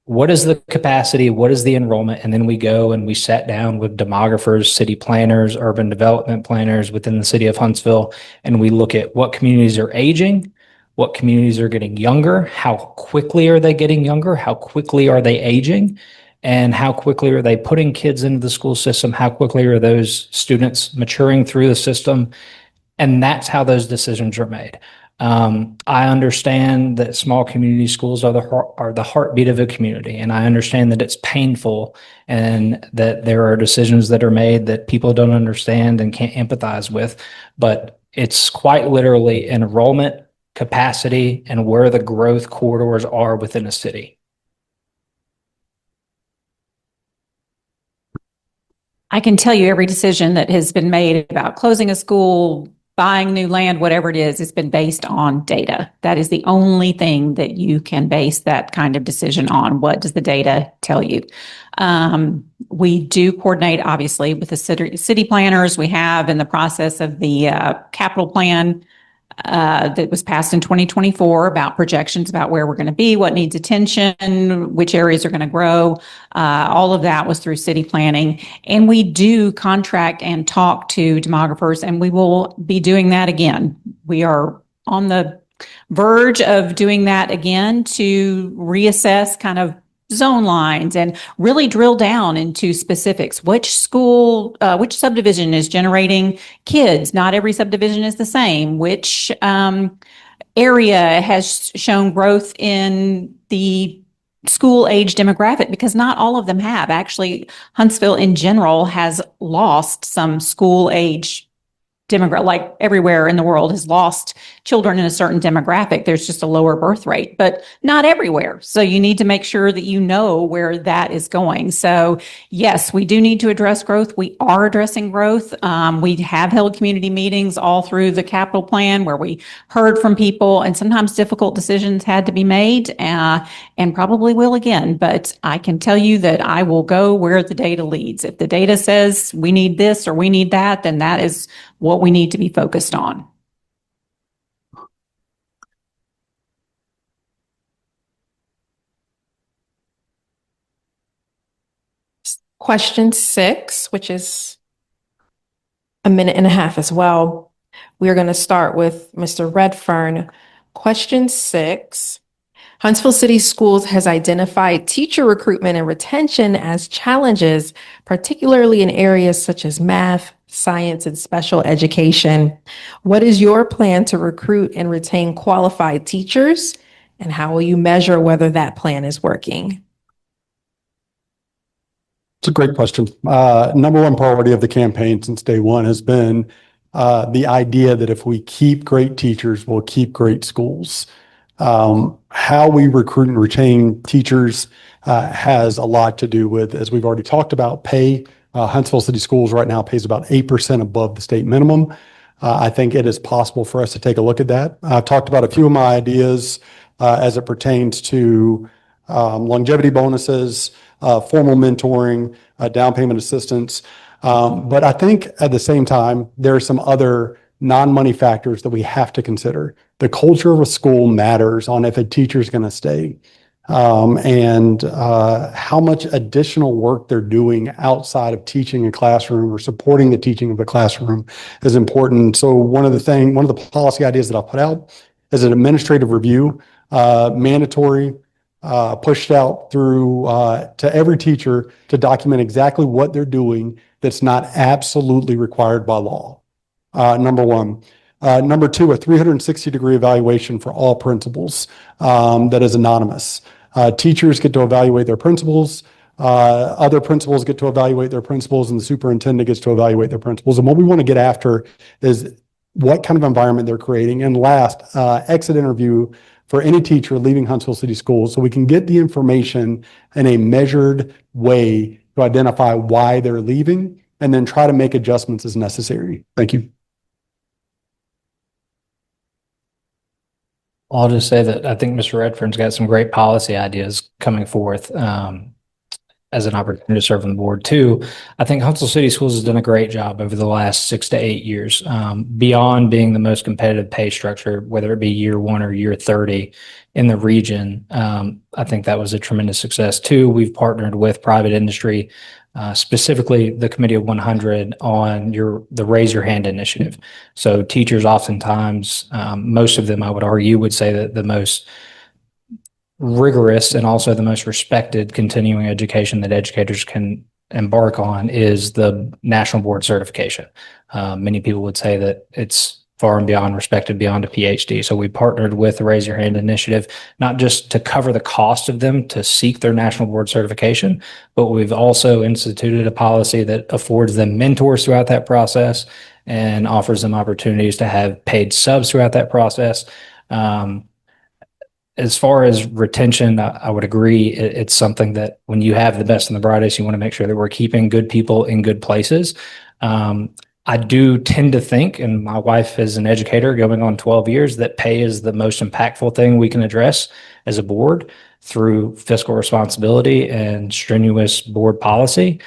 what is the capacity? What is the enrollment? And then we go and we sat down with demographers, city planners, urban development planners within the city of Huntsville, and we look at what communities are aging, what communities are getting younger, how quickly are they getting younger, how quickly are they aging, and how quickly are they putting kids into the school system, how quickly are those students maturing through the system. And that's how those decisions are made. I understand that small community schools are the heartbeat of a community, and I understand that it's painful and that there are decisions that are made that people don't understand and can't empathize with. But it's quite literally enrollment, capacity, and where the growth corridors are within a city. I can tell you every decision that has been made about closing a school, buying new land, whatever it is, it's been based on data. That is the only thing that you can base that kind of decision on. What does the data tell you? We do coordinate, obviously, with the city planners. We have in the process of the capital plan that was passed in 2024 about projections about where we're going to be, what needs attention, which areas are going to grow. All of that was through city planning. And we do contract and talk to demographers, and we will be doing that again. We are on the verge of doing that again to reassess kind of zone lines and really drill down into specifics. Which school, which subdivision is generating kids? Not every subdivision is the same. Which area has shown growth in the school age demographic? Because not all of them have. Actually, Huntsville in general has lost some school age demographic, like everywhere in the world has lost children in a certain demographic. There's just a lower birth rate, but not everywhere. So you need to make sure that you know where that is going. So yes, we do need to address growth. We are addressing growth. We have held community meetings all through the capital plan where we heard from people, and sometimes difficult decisions had to be made, and probably will again. But I can tell you that I will go where the data leads. If the data says we need this or we need that, then that is what we need to be focused on. Question 6, which is a minute and a half as well. We are going to start with Mr. Redfearn. Question 6. Huntsville City Schools has identified teacher recruitment and retention as challenges, particularly in areas such as math, science, and special education. What is your plan to recruit and retain qualified teachers? And how will you measure whether that plan is working? It's a great question. Number one priority of the campaign since day one has been the idea that if we keep great teachers, we'll keep great schools. How we recruit and retain teachers has a lot to do with, as we've already talked about, pay. Huntsville City Schools right now pays about 8% above the state minimum. I think it is possible for us to take a look at that. I've talked about a few of my ideas as it pertains to longevity bonuses, formal mentoring, down payment assistance. But I think at the same time, there are some other non-money factors that we have to consider. The culture of a school matters on if a teacher is going to stay. And how much additional work they're doing outside of teaching a classroom or supporting the teaching of a classroom is important. So one of the policy ideas that I'll put out is an administrative review, mandatory, pushed out through to every teacher to document exactly what they're doing that's not absolutely required by law. Number one. Number two, a 360-degree evaluation for all principals that is anonymous. Teachers get to evaluate their principals. Other principals get to evaluate their principals, and the superintendent gets to evaluate their principals. And what we want to get after is what kind of environment they're creating. And last, exit interview for any teacher leaving Huntsville City Schools, so we can get the information in a measured way to identify why they're leaving and then try to make adjustments as necessary. Thank you. I'll just say that I think Mr. Redfern's got some great policy ideas coming forth as an opportunity to serve on the board too. I think Huntsville City Schools has done a great job over the last 6 to 8 years, beyond being the most competitive pay structure, whether it be year 1 or year 30 in the region. I think that was a tremendous success too. We've partnered with private industry, specifically the Committee of 100 on the Raise Your Hand initiative. So teachers oftentimes, most of them I would argue would say that the most rigorous and also the most respected continuing education that educators can embark on is the National Board Certification. Many people would say that it's far and beyond respected beyond a PhD. So we partnered with the Raise Your Hand initiative, not just to cover the cost of them to seek their National Board Certification, but we've also instituted a policy that affords them mentors throughout that process and offers them opportunities to have paid subs throughout that process. As far as retention, I would agree. It's something that when you have the best and the brightest, you want to make sure that we're keeping good people in good places. I do tend to think, and my wife is an educator going on 12 years, that pay is the most impactful thing we can address as a board through fiscal responsibility and strenuous board policy.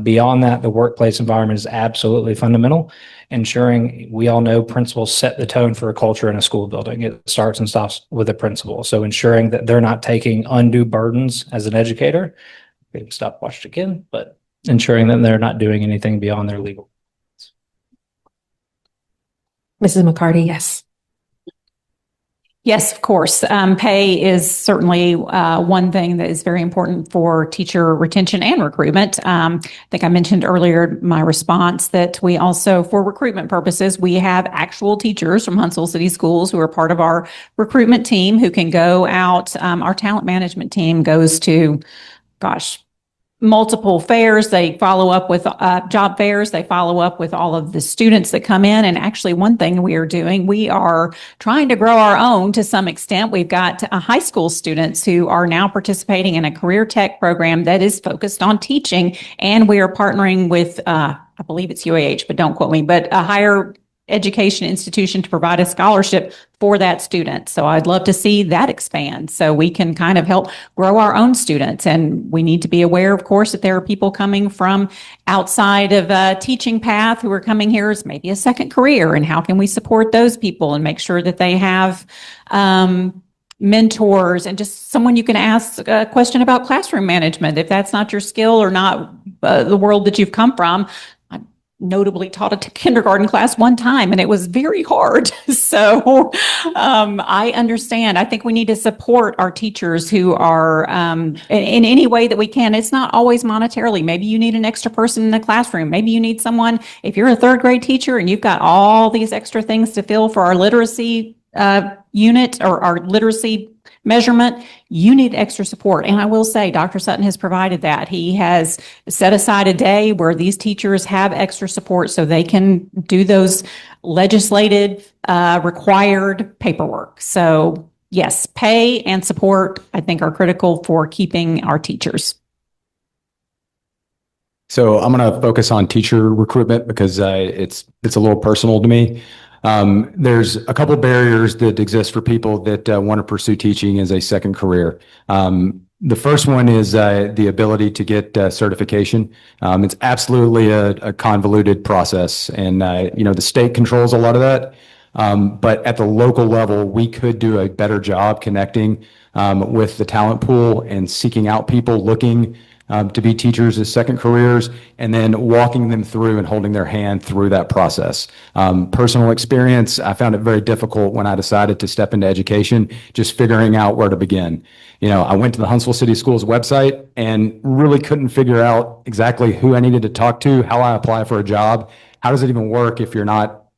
Beyond that, the workplace environment is absolutely fundamental. Ensuring, we all know principals set the tone for a culture in a school building. It starts and stops with a principal. So ensuring that they're not taking undue burdens as an educator. Maybe stopwatched again, but ensuring that they're not doing anything beyond their legal. Mrs. McCarty, yes. Yes, of course. Pay is certainly one thing that is very important for teacher retention and recruitment. I think I mentioned earlier my response that we also, for recruitment purposes, we have actual teachers from Huntsville City Schools who are part of our recruitment team who can go out. Our talent management team goes to, multiple fairs. They follow up with job fairs. They follow up with all of the students that come in. And actually, one thing we are doing, we are trying to grow our own to some extent. We've got high school students who are now participating in a career tech program that is focused on teaching. And we are partnering with, I believe it's UAH, but don't quote me, but a higher education institution to provide a scholarship for that student. So I'd love to see that expand so we can kind of help grow our own students. And we need to be aware, of course, that there are people coming from outside of a teaching path who are coming here as maybe a second career. And how can we support those people and make sure that they have mentors and just someone you can ask a question about classroom management if that's not your skill or not the world that you've come from. Notably taught a kindergarten class one time and it was very hard. So I understand. I think we need to support our teachers who are in any way that we can. It's not always monetarily. Maybe you need an extra person in the classroom. Maybe you need someone, if you're a third grade teacher and you've got all these extra things to fill for our literacy unit or our literacy measurement, you need extra support. And I will say, Dr. Sutton has provided that. He has set aside a day where these teachers have extra support so they can do those legislative required paperwork. So yes, pay and support, I think, are critical for keeping our teachers. So I'm going to focus on teacher recruitment because it's a little personal to me. There's a couple barriers that exist for people that want to pursue teaching as a second career. The first one is the ability to get certification. It's absolutely a convoluted process, and the state controls a lot of that. But at the local level, we could do a better job connecting with the talent pool and seeking out people looking to be teachers as second careers, and then walking them through and holding their hand through that process. Personal experience, I found it very difficult when I decided to step into education, just figuring out where to begin. I went to the Huntsville City Schools website and really couldn't figure out exactly who I needed to talk to, how I apply for a job, how does it even work if you're not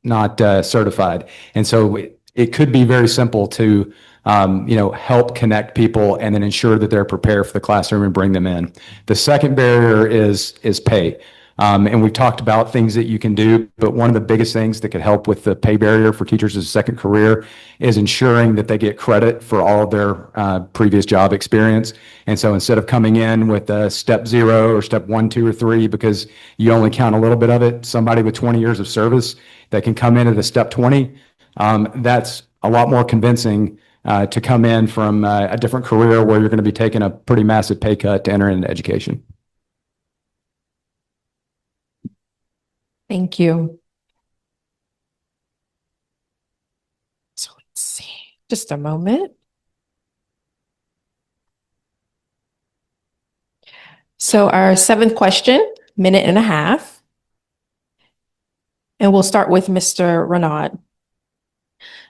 certified. And so it could be very simple to help connect people and then ensure that they're prepared for the classroom and bring them in. The second barrier is pay. And we've talked about things that you can do, but one of the biggest things that could help with the pay barrier for teachers as a second career is ensuring that they get credit for all of their previous job experience. And so instead of coming in with step 0 or step 1, 2, or 3, because you only count a little bit of it, somebody with 20 years of service that can come in at a step 20, that's a lot more convincing to come in from a different career where you're going to be taking a pretty massive pay cut to enter into education. Thank you. So let's see, just a moment. So our 7th question, minute and a half. And we'll start with Mr. Renaud.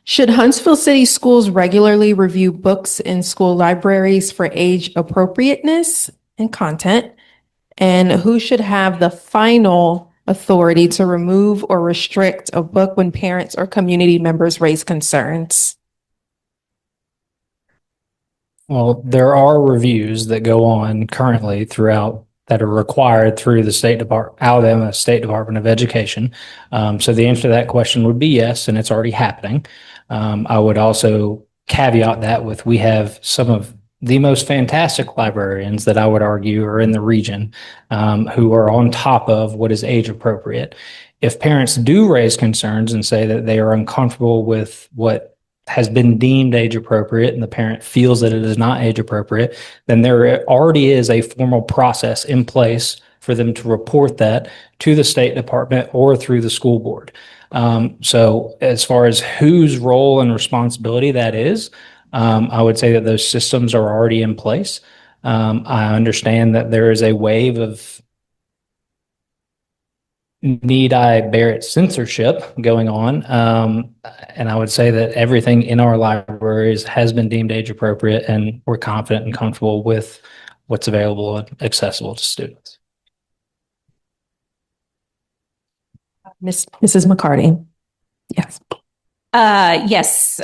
Should Huntsville City Schools regularly review books in school libraries for age appropriateness and content? And who should have the final authority to remove or restrict a book when parents or community members raise concerns? Well, there are reviews that go on currently throughout that are required through the Alabama State Department of Education. So the answer to that question would be yes, and it's already happening. I would also caveat that with we have some of the most fantastic librarians that I would argue are in the region who are on top of what is age appropriate. If parents do raise concerns and say that they are uncomfortable with what has been deemed age appropriate and the parent feels that it is not age appropriate, then there already is a formal process in place for them to report that to the State Department or through the school board. So as far as whose role and responsibility that is, I would say that those systems are already in place. I understand that there is a wave of need I bear it censorship going on. And I would say that everything in our libraries has been deemed age appropriate, and we're confident and comfortable with what's available and accessible to students. Mrs. McCarty. Yes. Yes,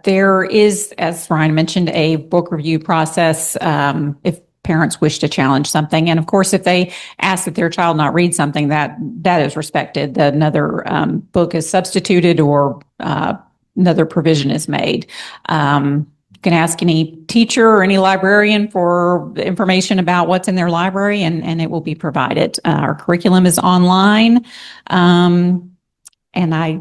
there is, as Ryan mentioned, a book review process if parents wish to challenge something. And of course, if they ask that their child not read something, that is respected. That another book is substituted or another provision is made. You can ask any teacher or any librarian for information about what's in their library, and it will be provided. Our curriculum is online. And I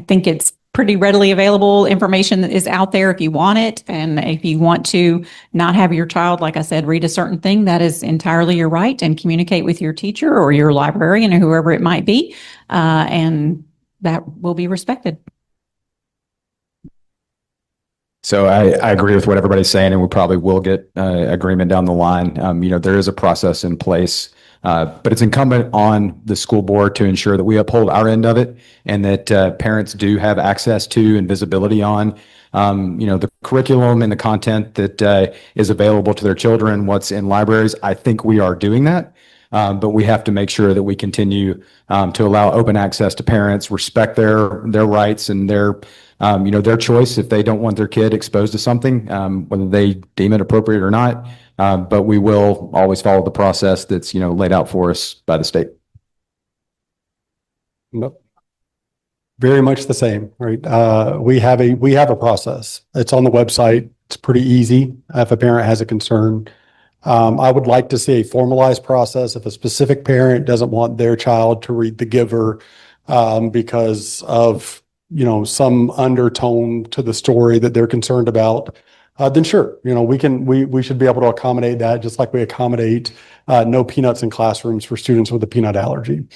think it's pretty readily available. Information that is out there if you want it. And if you want to not have your child, like I said, read a certain thing, that is entirely your right, and communicate with your teacher or your librarian or whoever it might be. And that will be respected. So I agree with what everybody's saying, and we probably will get agreement down the line. There is a process in place, but it's incumbent on the school board to ensure that we uphold our end of it, and that parents do have access to and visibility on, the curriculum and the content that is available to their children, what's in libraries. I think we are doing that. But we have to make sure that we continue to allow open access to parents, respect their rights and their choice if they don't want their kid exposed to something, whether they deem it appropriate or not. But we will always follow the process that's laid out for us by the state. Nope. Very much the same, right? We have a process. It's on the website. It's pretty easy. If a parent has a concern, I would like to see a formalized process if a specific parent doesn't want their child to read The Giver because of, some undertone to the story that they're concerned about. Then sure, we should be able to accommodate that just like we accommodate no peanuts in classrooms for students with a peanut allergy.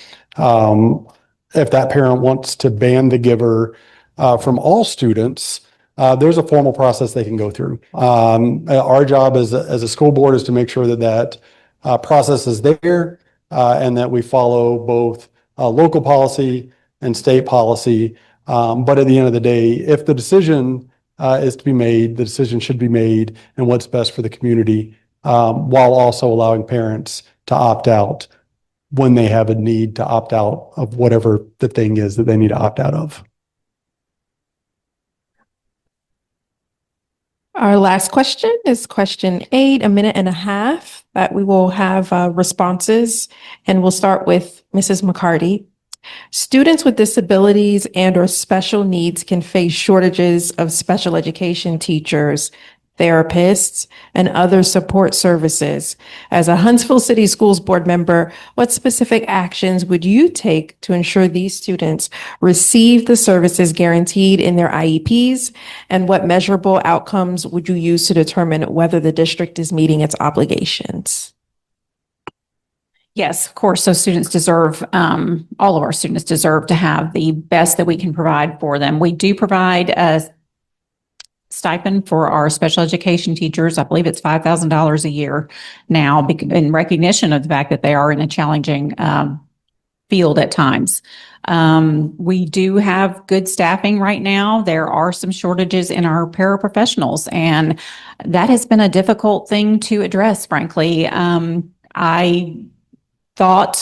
If that parent wants to ban The Giver from all students, there's a formal process they can go through. Our job as a school board is to make sure that process is there and that we follow both local policy and state policy. But at the end of the day, if the decision is to be made, the decision should be made and what's best for the community, while also allowing parents to opt out when they have a need to opt out of whatever the thing is that they need to opt out of. Our last question is question 8, 1.5 minutes that we will have responses, and we'll start with Mrs. McCarty. Students with disabilities and or special needs can face shortages of special education teachers, therapists, and other support services. As a Huntsville City Schools Board member, what specific actions would you take to ensure these students receive the services guaranteed in their IEPs? And what measurable outcomes would you use to determine whether the district is meeting its obligations? Yes, of course. So students deserve, all of our students deserve to have the best that we can provide for them. We do provide a stipend for our special education teachers. I believe it's $5,000 a year now in recognition of the fact that they are in a challenging field at times. We do have good staffing right now. There are some shortages in our paraprofessionals, and that has been a difficult thing to address, frankly. I thought,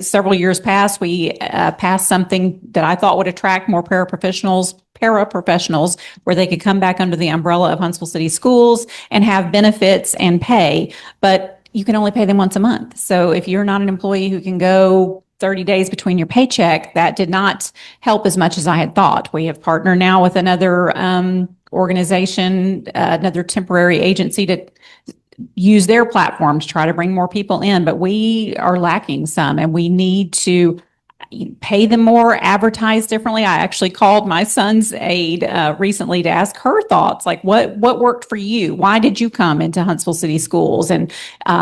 several years past, we passed something that I thought would attract more paraprofessionals, where they could come back under the umbrella of Huntsville City Schools and have benefits and pay, but you can only pay them once a month. So if you're not an employee who can go 30 days between your paycheck, that did not help as much as I had thought. We have partnered now with another organization, another temporary agency to use their platform to try to bring more people in, but we are lacking some, and we need to pay them more, advertise differently. I actually called my son's aide recently to ask her thoughts, like what worked for you? Why did you come into Huntsville City Schools? And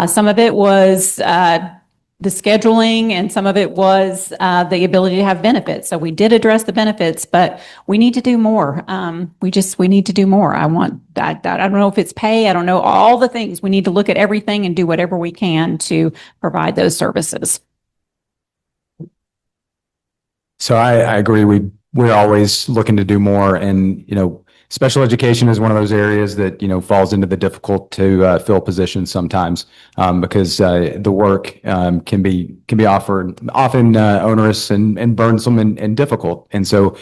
some of it was the scheduling, and some of it was the ability to have benefits. So we did address the benefits, but we need to do more. We need to do more. I don't know if it's pay. I don't know all the things. We need to look at everything and do whatever we can to provide those services. So I agree. We're always looking to do more, and special education is one of those areas that falls into the difficult to fill positions sometimes because the work can be often onerous and burdensome and difficult. And so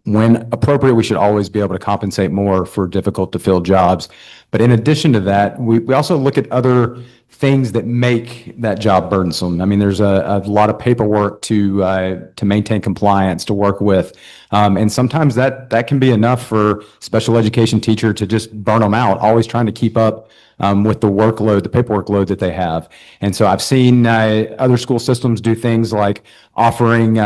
when appropriate, we should always be able to compensate more for difficult to fill jobs. But in addition to that, we also look at other things that make that job burdensome. I mean, there's a lot of paperwork to maintain compliance, to work with. And sometimes that can be enough for special education teacher to just burn them out, always trying to keep up with the workload, the paperwork load that they have. And so I've seen other school systems do things like offering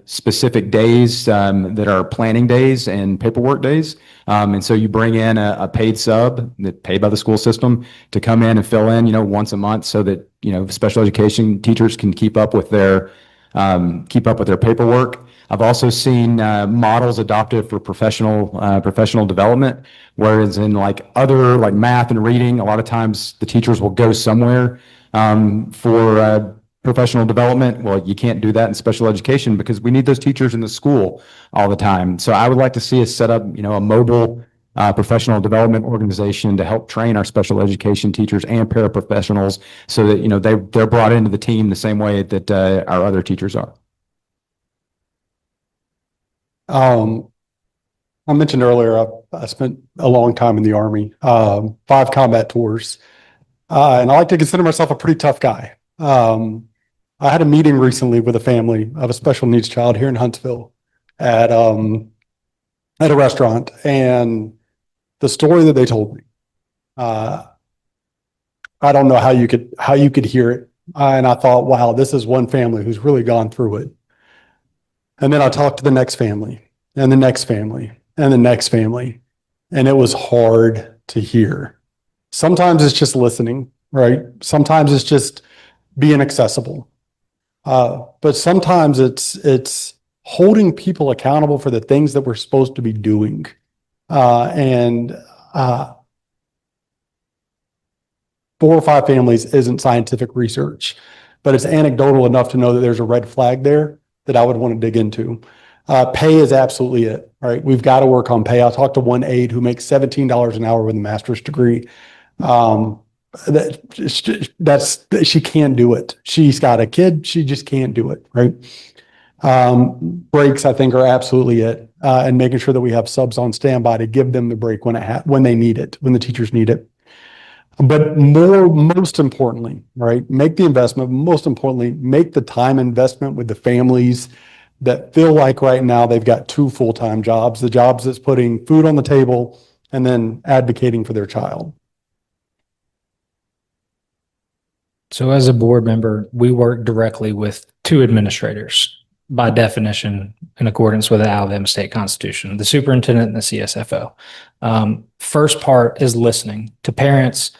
specific days that are planning days and paperwork days. And so you bring in a paid sub that paid by the school system to come in and fill in, once a month, so that special education teachers can keep up with their paperwork. I've also seen models adopted for professional development, whereas in other math and reading, a lot of times the teachers will go somewhere for professional development. Well, you can't do that in special education because we need those teachers in the school all the time. So I would like to see us set up, a mobile professional development organization to help train our special education teachers and paraprofessionals so that they're brought into the team the same way that our other teachers are. I mentioned earlier, I spent a long time in the Army, 5 combat tours, and I like to consider myself a pretty tough guy. I had a meeting recently with a family of a special needs child here in Huntsville at a restaurant, and the story that they told me, I don't know how you could hear it. And I thought, wow, this is one family who's really gone through it. And then I talked to the next family and the next family and the next family. And it was hard to hear. Sometimes it's just listening, right? Sometimes it's just being accessible. But sometimes it's holding people accountable for the things that we're supposed to be doing. And 4 or 5 families isn't scientific research, but it's anecdotal enough to know that there's a red flag there that I would want to dig into. Pay is absolutely it, right? We've got to work on pay. I talked to one aide who makes $17 an hour with a master's degree. She can't do it. She's got a kid. She just can't do it, right? Breaks, I think, are absolutely it. And making sure that we have subs on standby to give them the break when they need it, when the teachers need it. But most importantly, right, make the investment. Most importantly, make the time investment with the families that feel like right now they've got 2 full-time jobs, the jobs that's putting food on the table and then advocating for their child. So as a board member, we work directly with 2 administrators by definition in accordance with the Alabama State Constitution, the superintendent and the CSFO. First part is listening to parents,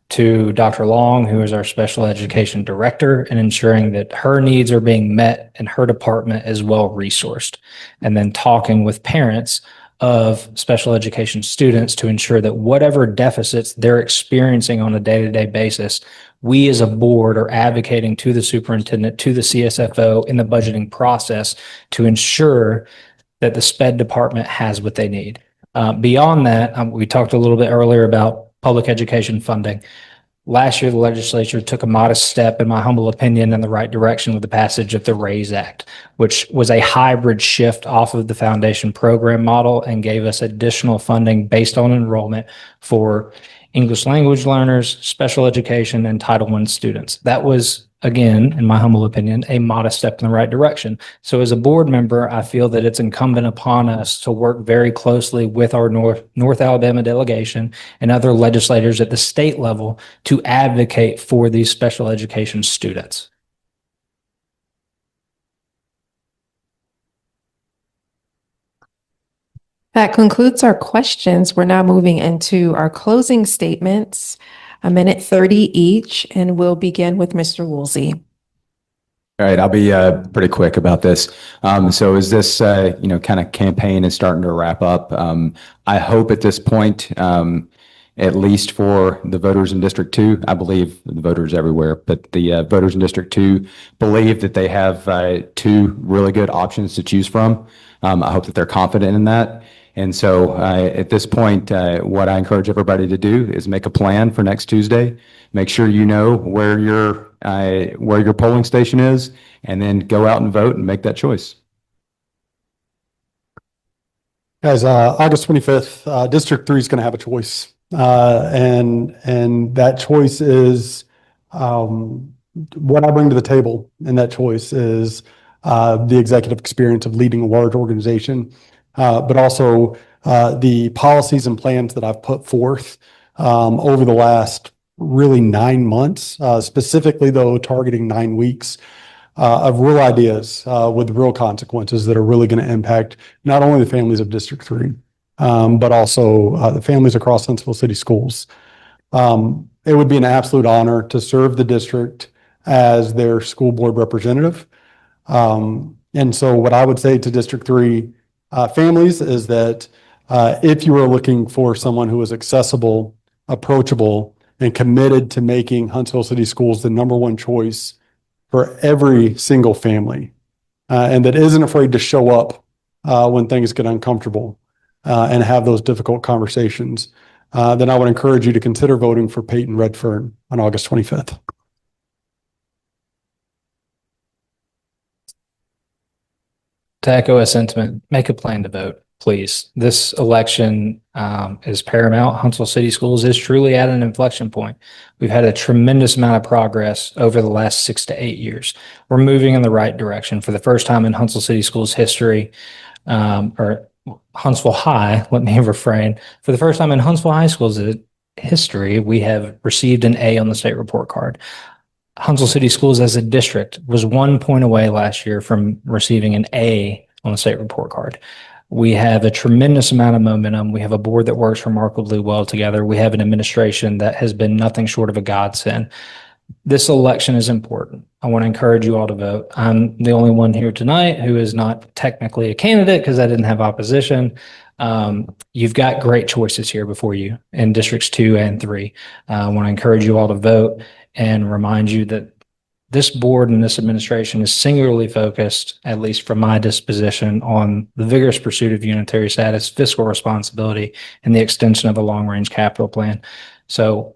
to Dr. Long, who is our special education director, and ensuring that her needs are being met and her department is well resourced. And then talking with parents of special education students to ensure that whatever deficits they're experiencing on a day-to-day basis, we as a board are advocating to the superintendent, to the CSFO in the budgeting process to ensure that the SPED department has what they need. Beyond that, we talked a little bit earlier about public education funding. Last year, the legislature took a modest step, in my humble opinion, in the right direction with the passage of the RAISE Act, which was a hybrid shift off of the foundation program model and gave us additional funding based on enrollment for English language learners, special education, and Title I students. That was, again, in my humble opinion, a modest step in the right direction. So as a board member, I feel that it's incumbent upon us to work very closely with our North Alabama delegation and other legislators at the state level to advocate for these special education students. That concludes our questions. We're now moving into our closing statements, a minute 30 each, and we'll begin with Mr. Woolsey. All right, I'll be pretty quick about this. So as this kind of campaign is starting to wrap up, I hope at this point, at least for the voters in District 2, I believe the voters everywhere, but the voters in District 2 believe that they have 2 really good options to choose from. I hope that they're confident in that. And so at this point, what I encourage everybody to do is make a plan for next Tuesday. Make sure you know where your polling station is, and then go out and vote and make that choice. Guys, August 25th, District 3 is going to have a choice. And that choice is what I bring to the table. And that choice is the executive experience of leading a large organization, but also the policies and plans that I've put forth over the last really 9 months, specifically though targeting 9 weeks of real ideas with real consequences that are really going to impact not only the families of District 3, but also the families across Huntsville City Schools. It would be an absolute honor to serve the district as their school board representative. And so what I would say to District 3 families is that if you are looking for someone who is accessible, approachable, and committed to making Huntsville City Schools the #1 choice for every single family, and that isn't afraid to show up when things get uncomfortable and have those difficult conversations, then I would encourage you to consider voting for Payten Redfearn on August 25th. To echo a sentiment, make a plan to vote, please. This election is paramount. Huntsville City Schools is truly at an inflection point. We've had a tremendous amount of progress over the last 6 to 8 years. We're moving in the right direction. For the first time in Huntsville City Schools history, or Huntsville High, let me refrain. For the first time in Huntsville High Schools history, we have received an A on the state report card. Huntsville City Schools as a district was 1 point away last year from receiving an A on the state report card. We have a tremendous amount of momentum. We have a board that works remarkably well together. We have an administration that has been nothing short of a godsend. This election is important. I want to encourage you all to vote. I'm the only one here tonight who is not technically a candidate because I didn't have opposition. You've got great choices here before you in districts 2 and 3. I want to encourage you all to vote and remind you that this board and this administration is singularly focused, at least from my disposition, on the vigorous pursuit of unitary status, fiscal responsibility, and the extension of a long-range capital plan. So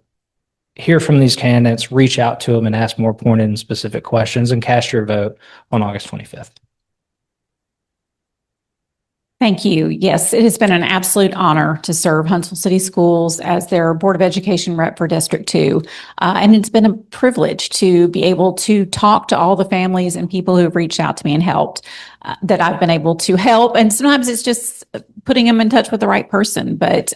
hear from these candidates, reach out to them and ask more pointed and specific questions, and cast your vote on August 25th. Thank you. Yes, it has been an absolute honor to serve Huntsville City Schools as their Board of Education rep for District 2. And it's been a privilege to be able to talk to all the families and people who have reached out to me and helped, that I've been able to help. And sometimes it's just putting them in touch with the right person. But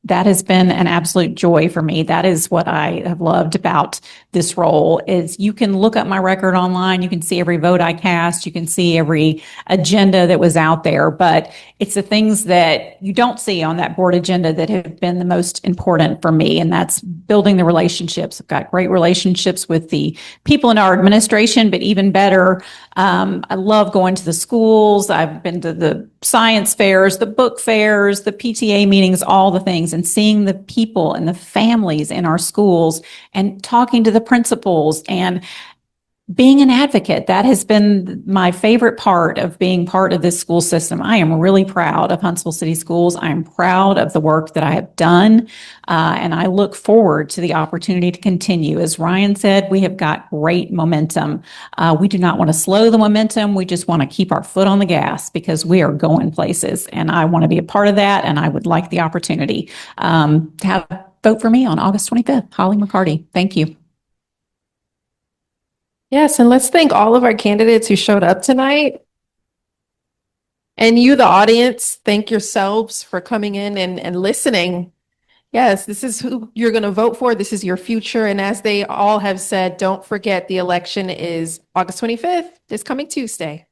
that has been an absolute joy for me. That is what I have loved about this role is you can look up my record online. You can see every vote I cast. You can see every agenda that was out there, but it's the things that you don't see on that board agenda that have been the most important for me. And that's building the relationships. I've got great relationships with the people in our administration, but even better, I love going to the schools. I've been to the science fairs, the book fairs, the PTA meetings, all the things, and seeing the people and the families in our schools and talking to the principals and being an advocate. That has been my favorite part of being part of this school system. I am really proud of Huntsville City Schools. I am proud of the work that I have done, and I look forward to the opportunity to continue. As Ryan said, we have got great momentum. We do not want to slow the momentum. We just want to keep our foot on the gas because we are going places, and I want to be a part of that, and I would like the opportunity to have vote for me on August 25th. Holly McCarty, thank you. Yes, and let's thank all of our candidates who showed up tonight. And you, the audience, thank yourselves for coming in and listening. Yes, this is who you're going to vote for. This is your future. And as they all have said, don't forget the election is August 25th, this coming Tuesday.